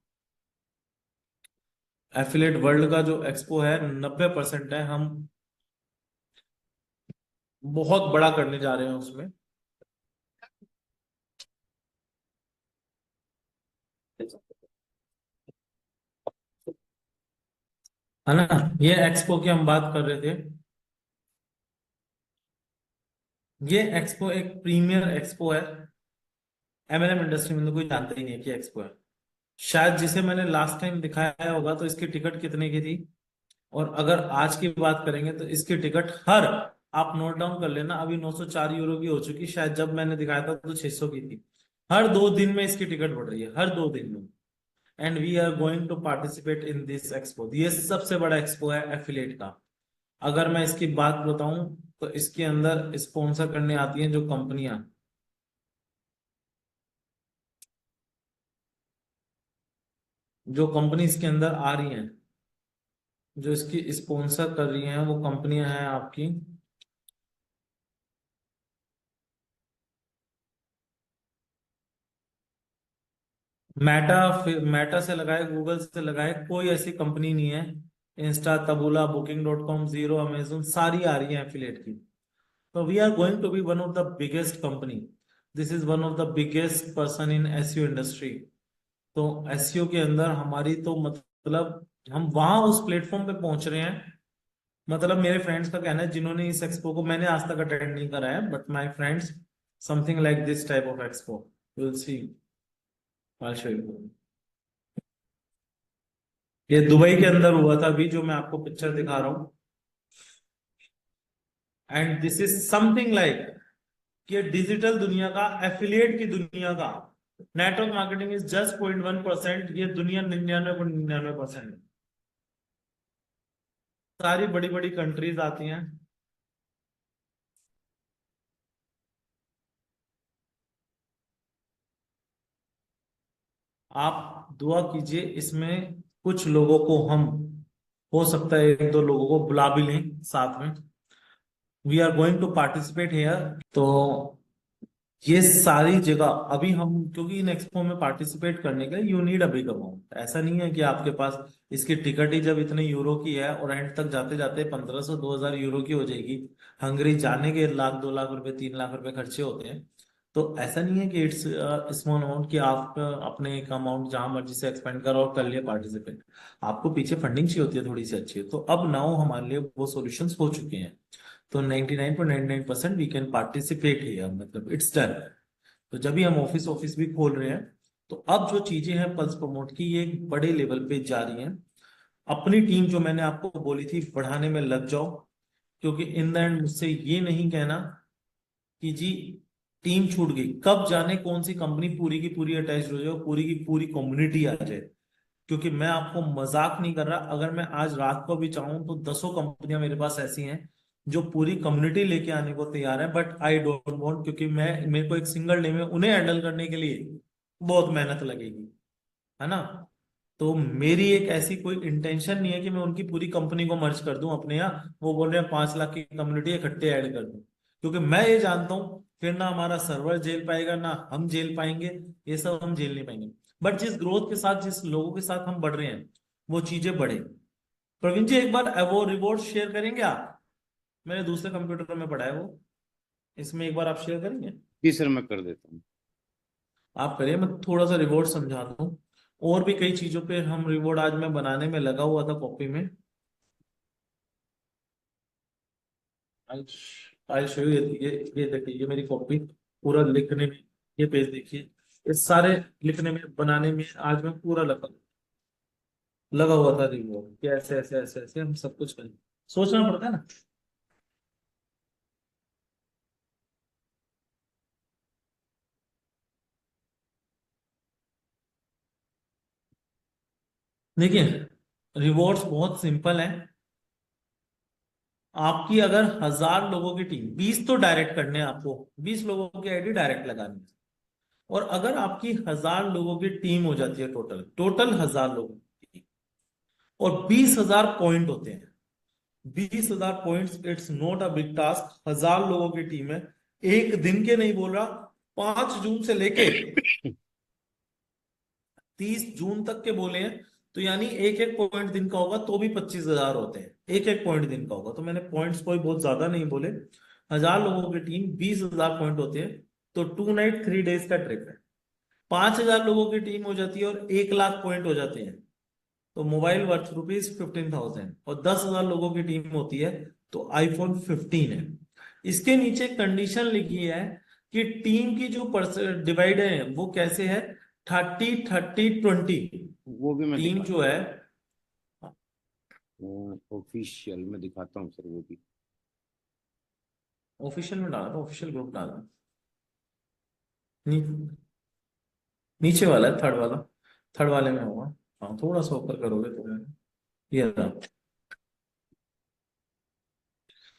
एफिलेट वर्ल्ड का जो एक्सपो है, 90% है, हम बहुत बड़ा करने जा रहे हैं उसमें, है ना। ये एक्सपो की हम बात कर रहे थे। ये एक्सपो एक प्रीमियर एक्सपो है। एमएलएम इंडस्ट्री में तो कोई जानता ही नहीं है कि एक्सपो है। शायद जिसे मैंने लास्ट टाइम दिखाया होगा, तो इसकी टिकट कितने की थी, और अगर आज की बात करेंगे तो इसकी टिकट हर, आप नोट डाउन कर लेना, अभी 904 यूरो की हो चुकी, शायद जब मैंने दिखाया था तो 600 की थी। हर 2 दिन में इसकी टिकट बढ़ रही है, हर 2 दिन में। And we are going to participate in this expo. ये सबसे बड़ा एक्सपो है एफिलेट का। अगर मैं इसकी बात बताऊं, तो इसके अंदर स्पॉन्सर करने आती हैं जो कंपनियां, जो कंपनी इसके अंदर आ रही हैं, जो इसकी स्पॉन्सर कर रही हैं, वो कंपनियां हैं आपकी मेटा। मेटा से लगाए, गूगल से लगाए, कोई ऐसी कंपनी नहीं है। इंस्टा, तबूला, Booking.com, जीरो, अमेजोन, सारी आ रही है एफिलिएट की। तो we are going to be one of the biggest company. This is one of the biggest person in SEO industry. तो एसईओ के अंदर हमारी तो मतलब हम वहां उस प्लेटफॉर्म पे पहुंच रहे हैं। मतलब मेरे फ्रेंड्स का कहना है, जिन्होंने इस एक्सपो को, मैंने आज तक अटेंड नहीं करा है, but my friends, something like this type of expo, will see, I show you. ये दुबई के अंदर हुआ था अभी, जो मैं आपको पिक्चर दिखा रहा हूँ। And this is something like कि डिजिटल दुनिया का, एफिलिएट की दुनिया का, नेटवर्क मार्केटिंग इज जस्ट 0.1%, ये दुनिया 99.99% है। सारी बड़ी बड़ी कंट्रीज आती हैं। आप दुआ कीजिए, इसमें कुछ लोगों को हम, हो सकता है एक दो लोगों को बुला भी लें साथ में। We are going to participate here. तो ये सारी जगह अभी हम, क्योंकि इन एक्सपो में पार्टिसिपेट करने के लिए you need a big amount. ऐसा नहीं है कि आपके पास, इसकी टिकट ही जब इतने यूरो की है और एंड तक जाते जाते 1500 2000 यूरो की हो जाएगी। हंगरी जाने के 1 लाख 2 लाख रुपए 3 लाख रुपए खर्चे होते हैं। तो ऐसा नहीं है कि इट्स स्मॉल अमाउंट कि आप अपने एक अमाउंट जहां मर्जी से एक्सपेंड करो और कर लिए पार्टिसिपेट। आपको पीछे फंडिंग चाहिए होती है थोड़ी सी अच्छी। तो अब नाउ हमारे लिए वो सॉल्यूशंस हो चुके हैं। तो 99.99% वी कैन पार्टिसिपेट हियर, मतलब इट्स डन। तो जब भी हम ऑफिस ऑफिस भी खोल रहे हैं, तो अब जो चीजें हैं पल्स प्रमोट की, ये एक बड़े लेवल पे जा रही हैं। अपनी टीम जो मैंने आपको बोली थी बढ़ाने में लग जाओ। क्योंकि इन द एंड मुझसे ये नहीं कहना कि जी टीम छूट गई, कब जाने कौन सी कंपनी पूरी की पूरी अटैच हो जाए और पूरी की पूरी कम्युनिटी आ जाए। क्योंकि मैं आपको मजाक नहीं कर रहा, अगर मैं आज रात को भी चाहूं तो 10 कंपनियां मेरे पास ऐसी हैं जो पूरी कम्युनिटी लेके आने को तैयार है। बट आई डोंट वांट, क्योंकि मैं, मेरे को एक सिंगल डे में उन्हें हैंडल करने के लिए बहुत मेहनत लगेगी, है ना। तो मेरी एक ऐसी कोई इंटेंशन नहीं है कि मैं उनकी पूरी कंपनी को मर्ज कर दूं अपने यहाँ। वो बोल रहे हैं 5 लाख की कम्युनिटी इकट्ठे ऐड कर दूं, क्योंकि मैं ये जानता हूं फिर ना हमारा सर्वर झेल पाएगा ना हम झेल पाएंगे। ये सब हम झेल नहीं पाएंगे। बट जिस ग्रोथ के साथ, जिस लोगों के साथ हम बढ़ रहे हैं, वो चीजें बढ़े। प्रवीण जी, एक बार वो रिवॉर्ड शेयर करेंगे आप? मेरे दूसरे कंप्यूटर में पड़ा है वो, इसमें एक बार आप शेयर करेंगे? जी सर, मैं कर देता हूँ। आप करिए, मैं थोड़ा सा रिवॉर्ड समझा दूं। और भी कई चीजों पे हम रिवॉर्ड आज मैं बनाने में लगा हुआ था कॉपी में। आई शो यू, ये देखिए, ये मेरी कॉपी पूरा लिखने में, ये पेज देखिए, ये सारे लिखने में बनाने में आज मैं पूरा लगा लगा हुआ था रिवॉर्ड कि ऐसे ऐसे ऐसे ऐसे हम सब कुछ करें। सोचना पड़ता है ना। देखिए, रिवॉर्ड्स बहुत सिंपल है। आपकी अगर 1000 लोगों की टीम, 20 तो डायरेक्ट करने हैं आपको, 20 लोगों की आईडी डायरेक्ट लगानी है। और अगर आपकी 1000 लोगों की टीम हो जाती है, टोटल टोटल 1000 लोगों की, और 20,000 पॉइंट होते हैं, 20,000 points, it's not a big task. 1000 लोगों की टीम है, एक दिन के नहीं बोल रहा, 5 जून से लेके 30 जून तक के बोले हैं। तो यानी एक एक पॉइंट दिन का होगा तो भी 25,000 होते हैं, एक एक पॉइंट दिन का होगा। तो मैंने पॉइंट्स कोई बहुत ज्यादा नहीं बोले। 1000 लोगों की टीम, 20,000 पॉइंट होते हैं। तो 2 नाइट 3 डेज का ट्रिप है। 5,000 लोगों की टीम हो जाती है और 1 लाख पॉइंट हो जाते हैं, तो मोबाइल वर्थ ₹15,000। और 10,000 लोगों की टीम होती है तो iPhone 15 है। इसके नीचे कंडीशन लिखी है कि टीम की जो डिवाइड है वो कैसे है, 30 30 20। वो भी मैं टीम दिखा, जो है, ऑफिशियल में दिखाता हूँ सर वो भी। ऑफिशियल में डाला था, ऑफिशियल ग्रुप डाला। नी, नीचे वाला है, थर्ड वाला, थर्ड वाले में होगा। हाँ, थोड़ा सा ऊपर करोगे तो ये रहा,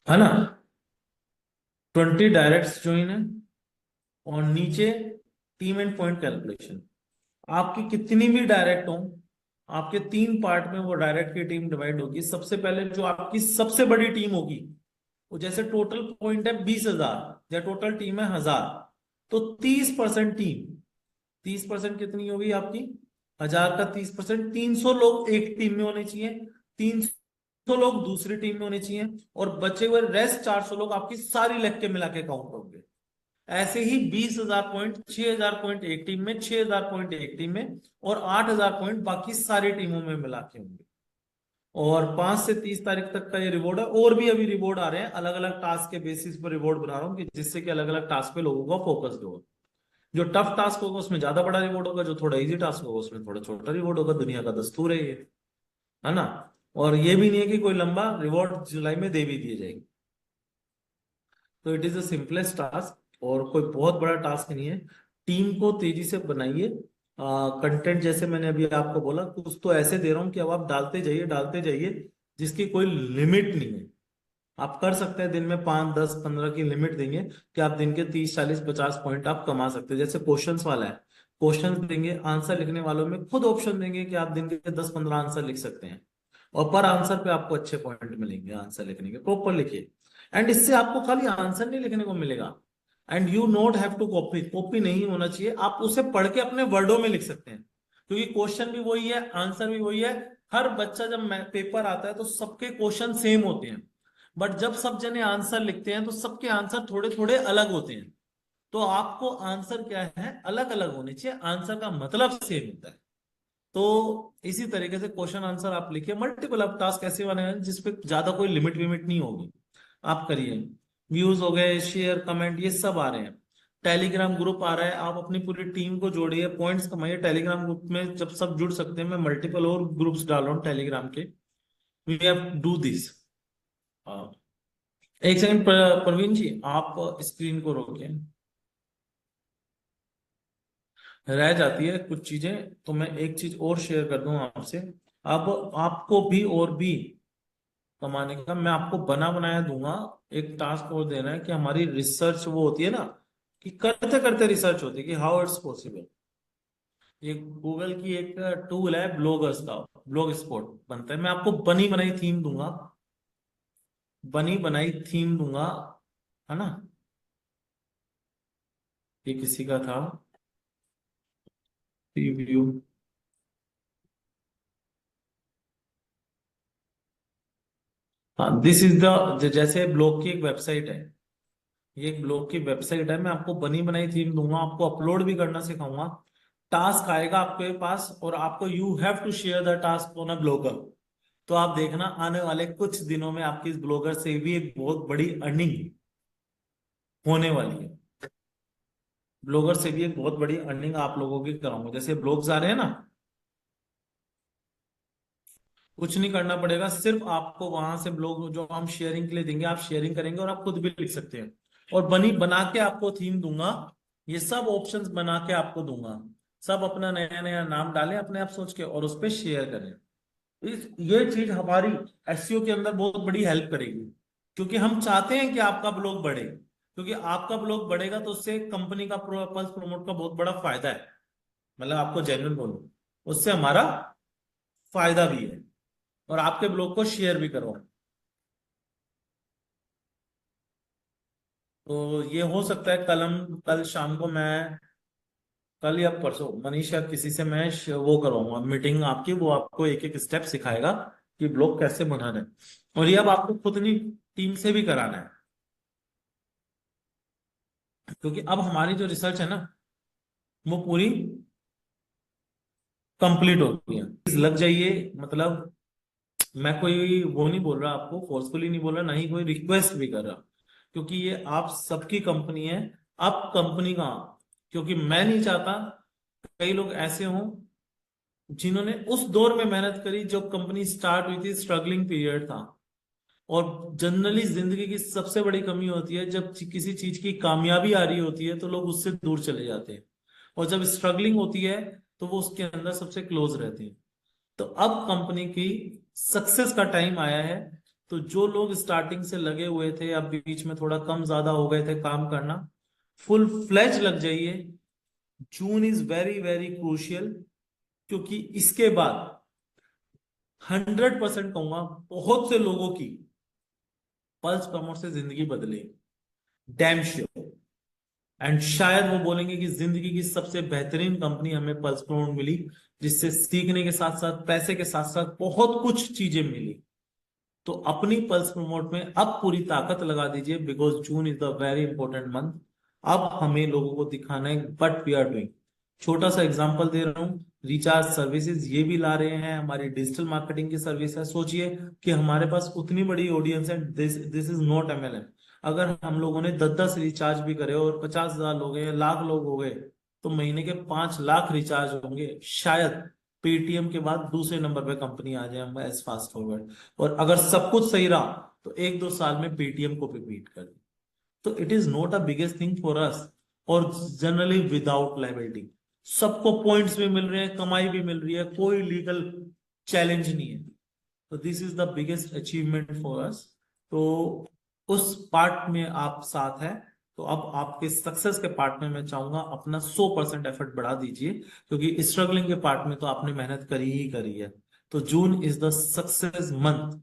है ना। 20 डायरेक्ट ज्वाइन है, और नीचे टीम एंड पॉइंट कैलकुलेशन। आपकी कितनी भी डायरेक्ट हो, आपके 3 पार्ट में वो डायरेक्ट की टीम डिवाइड होगी। सबसे पहले जो आपकी सबसे बड़ी टीम होगी, वो जैसे टोटल पॉइंट है 20,000 या टोटल टीम है 1000, तो 30% टीम, 30% कितनी होगी आपकी, 1000 का 30%, 300 लोग एक टीम में होने चाहिए, 300 लोग दूसरी टीम में होने चाहिए, और बचे हुए रेस्ट 400 लोग आपकी सारी लेग के मिला के काउंट होंगे। ऐसे ही 20,000 पॉइंट, 6,000 पॉइंट एक टीम में, 6,000 पॉइंट एक टीम में, और 8,000 पॉइंट बाकी सारी टीमों में मिला के होंगे। और 5 से 30 तारीख तक का ये रिवॉर्ड है। और भी अभी रिवॉर्ड आ रहे हैं, अलग अलग टास्क के बेसिस पर रिवॉर्ड बना रहा हूँ, कि जिससे कि अलग अलग टास्क पे लोगों का फोकस होगा। जो टफ टास्क होगा उसमें ज्यादा बड़ा रिवॉर्ड होगा, जो थोड़ा इजी टास्क होगा उसमें थोड़ा छोटा रिवॉर्ड होगा। दुनिया का दस्तूर है ये, है ना। और ये भी नहीं है कि कोई लंबा रिवॉर्ड जुलाई में दे भी दिए जाएगी। तो it is the simplest task, और कोई बहुत बड़ा टास्क नहीं है। टीम को तेजी से बनाइए। कंटेंट जैसे मैंने अभी आपको बोला, कुछ तो ऐसे दे रहा हूँ कि अब आप डालते जाइए डालते जाइए, जिसकी कोई लिमिट नहीं है। आप कर सकते हैं दिन में 5, 10, 15 की लिमिट देंगे, कि आप दिन के 30, 40, 50 पॉइंट आप कमा सकते हैं। जैसे क्वेश्चंस वाला है, क्वेश्चंस देंगे, आंसर लिखने वालों में खुद ऑप्शन देंगे कि आप दिन के 10-15 आंसर लिख सकते हैं, और पर आंसर पे आपको अच्छे पॉइंट मिलेंगे आंसर लिखने के, प्रॉपर लिखिए। एंड इससे आपको खाली आंसर नहीं लिखने को मिलेगा, and you not have to copy, copy नहीं होना चाहिए, आप उसे पढ़ के अपने वर्डों में लिख सकते हैं, क्योंकि क्वेश्चन भी वही है, आंसर भी वही है। हर बच्चा जब पेपर आता है तो सबके क्वेश्चन सेम होते हैं, बट जब सब जने आंसर लिखते हैं तो सबके आंसर थोड़े थोड़े अलग होते हैं। तो आपको आंसर क्या है, अलग अलग होने चाहिए, आंसर का मतलब सेम होता है। तो इसी तरीके से क्वेश्चन आंसर आप लिखिए, मल्टीपल आप टास्क ऐसे बने जिसपे ज्यादा कोई लिमिट विमिट नहीं होगी, आप करिए। व्यूज हो गए, शेयर, कमेंट, ये सब आ रहे हैं। टेलीग्राम ग्रुप आ रहा है, आप अपनी पूरी टीम को जोड़िए, पॉइंट्स कमाइए टेलीग्राम ग्रुप में, जब सब जुड़ सकते हैं। मैं मल्टीपल और ग्रुप्स डाल रहा हूँ टेलीग्राम के। We have do this. एक सेकंड प्रवीण जी, आप स्क्रीन को रोकिए, रह जाती है कुछ चीजें। तो मैं एक चीज और शेयर कर दूं आपसे। अब आपको भी और भी कमाने का मैं आपको बना बनाया दूंगा। एक टास्क और देना है कि हमारी रिसर्च वो होती है ना, कि करते करते रिसर्च होती है कि हाउ इट्स पॉसिबल। ये गूगल की एक टूल है ब्लॉगर्स का, ब्लॉग स्पॉट बनता है। मैं आपको बनी बनाई थीम दूंगा, बनी बनाई थीम दूंगा, है ना। ये किसी का था, रिव्यू। हाँ, दिस इज द, जैसे ब्लॉग की एक वेबसाइट है, ये एक ब्लॉग की वेबसाइट है। मैं आपको बनी बनाई थीम दूंगा, आपको अपलोड भी करना सिखाऊंगा। टास्क आएगा आपके पास, और आपको you have to share the task on a Blogger. तो आप देखना आने वाले कुछ दिनों में आपकी इस ब्लॉगर से भी एक बहुत बड़ी अर्निंग होने वाली है। ब्लॉगर से भी एक बहुत बड़ी अर्निंग आप लोगों की कराऊंगा। जैसे ब्लॉग्स आ रहे हैं ना, कुछ नहीं करना पड़ेगा, सिर्फ आपको वहां से ब्लॉग जो हम शेयरिंग के लिए देंगे, आप शेयरिंग करेंगे, और आप खुद भी लिख सकते हैं। और बनी बना के आपको थीम दूंगा, ये सब ऑप्शंस बना के आपको दूंगा। सब अपना नया नया नाम डालें अपने आप सोच के, और उस पर शेयर करें। ये चीज हमारी एसईओ के अंदर बहुत बड़ी हेल्प करेगी, क्योंकि हम चाहते हैं कि आपका ब्लॉग बढ़े, क्योंकि आपका ब्लॉग बढ़ेगा तो उससे कंपनी का पल्स प्रमोट का बहुत बड़ा फायदा है। मतलब आपको जेन्युइन बोलूं, उससे हमारा फायदा भी है, और आपके ब्लॉग को शेयर भी करो। तो ये हो सकता है कल शाम को मैं, कल या परसों मनीष या किसी से मैं वो करवाऊंगा मीटिंग आपकी, वो आपको एक एक स्टेप सिखाएगा कि ब्लॉग कैसे बनाना है। और ये अब आपको खुद नहीं, टीम से भी कराना है, क्योंकि अब हमारी जो रिसर्च है ना, वो पूरी कंप्लीट हो गई है। लग जाइए, मतलब मैं कोई वो नहीं बोल रहा आपको, फोर्सफुली नहीं बोल रहा, ना ही कोई रिक्वेस्ट भी कर रहा, क्योंकि ये आप सबकी कंपनी है। अब कंपनी का, क्योंकि मैं नहीं चाहता कई लोग ऐसे हों जिन्होंने उस दौर में मेहनत करी जब कंपनी स्टार्ट हुई थी, स्ट्रगलिंग पीरियड था। और जनरली जिंदगी की सबसे बड़ी कमी होती है, जब किसी चीज की कामयाबी आ रही होती है तो लोग उससे दूर चले जाते हैं, और जब स्ट्रगलिंग होती है तो वो उसके अंदर सबसे क्लोज रहते हैं। तो अब कंपनी की सक्सेस का टाइम आया है, तो जो लोग स्टार्टिंग से लगे हुए थे, अब बीच में थोड़ा कम ज्यादा हो गए थे काम करना, फुल फ्लैज लग जाइए। June is very very crucial, क्योंकि इसके बाद 100% कहूंगा बहुत से लोगों की पल्स प्रमोट से जिंदगी बदलेगी, डैम श्योर। एंड शायद वो बोलेंगे कि जिंदगी की सबसे बेहतरीन कंपनी हमें पल्स प्रमोट मिली, जिससे सीखने के साथ साथ पैसे के साथ साथ बहुत कुछ चीजें मिली। तो अपनी पल्स प्रमोट में अब पूरी ताकत लगा दीजिए, because June is the very important month. अब हमें लोगों को दिखाना है बट वी आर डूइंग। छोटा सा एग्जांपल दे रहा हूँ, रिचार्ज सर्विसेज ये भी ला रहे हैं, हमारी डिजिटल मार्केटिंग की सर्विस है। सोचिए कि हमारे पास उतनी बड़ी ऑडियंस है, this this is not MLM. अगर हम लोगों ने 10-10 रिचार्ज भी करे और 50,000 लोग हैं, लाख लोग हो गए, तो महीने के 5 लाख रिचार्ज होंगे। शायद पेटीएम के बाद दूसरे नंबर पे कंपनी आ जाए, हम एज फास्ट फॉरवर्ड। और अगर सब कुछ सही रहा तो 1-2 साल में पेटीएम को भी बीट कर दे। तो it is not a biggest thing for us, और जनरली विदाउट लाइबिलिटी। सबको पॉइंट्स भी मिल रहे हैं, कमाई भी मिल रही है, कोई लीगल चैलेंज नहीं है। तो this is the biggest achievement for us. तो उस पार्ट में आप साथ है, तो अब आपके सक्सेस के पार्ट में मैं चाहूंगा अपना 100% एफर्ट बढ़ा दीजिए, क्योंकि स्ट्रगलिंग के पार्ट में तो आपने मेहनत करी ही करी है। तो June is the success month,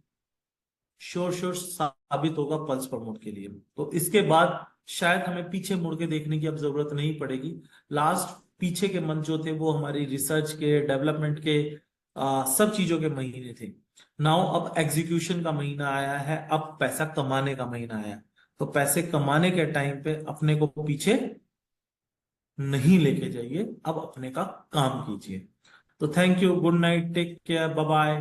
sure sure साबित होगा पल्स प्रमोट के लिए। तो इसके बाद शायद हमें पीछे मुड़ के देखने की अब जरूरत नहीं पड़ेगी। लास्ट पीछे के मंथ जो थे वो हमारी रिसर्च के, डेवलपमेंट के, सब चीजों के महीने थे। नाउ अब एग्जीक्यूशन का महीना आया है, अब पैसा कमाने का महीना आया। तो पैसे कमाने के टाइम पे अपने को पीछे नहीं लेके जाइए, अब अपने का काम कीजिए। तो thank you, good night, take care, bye bye.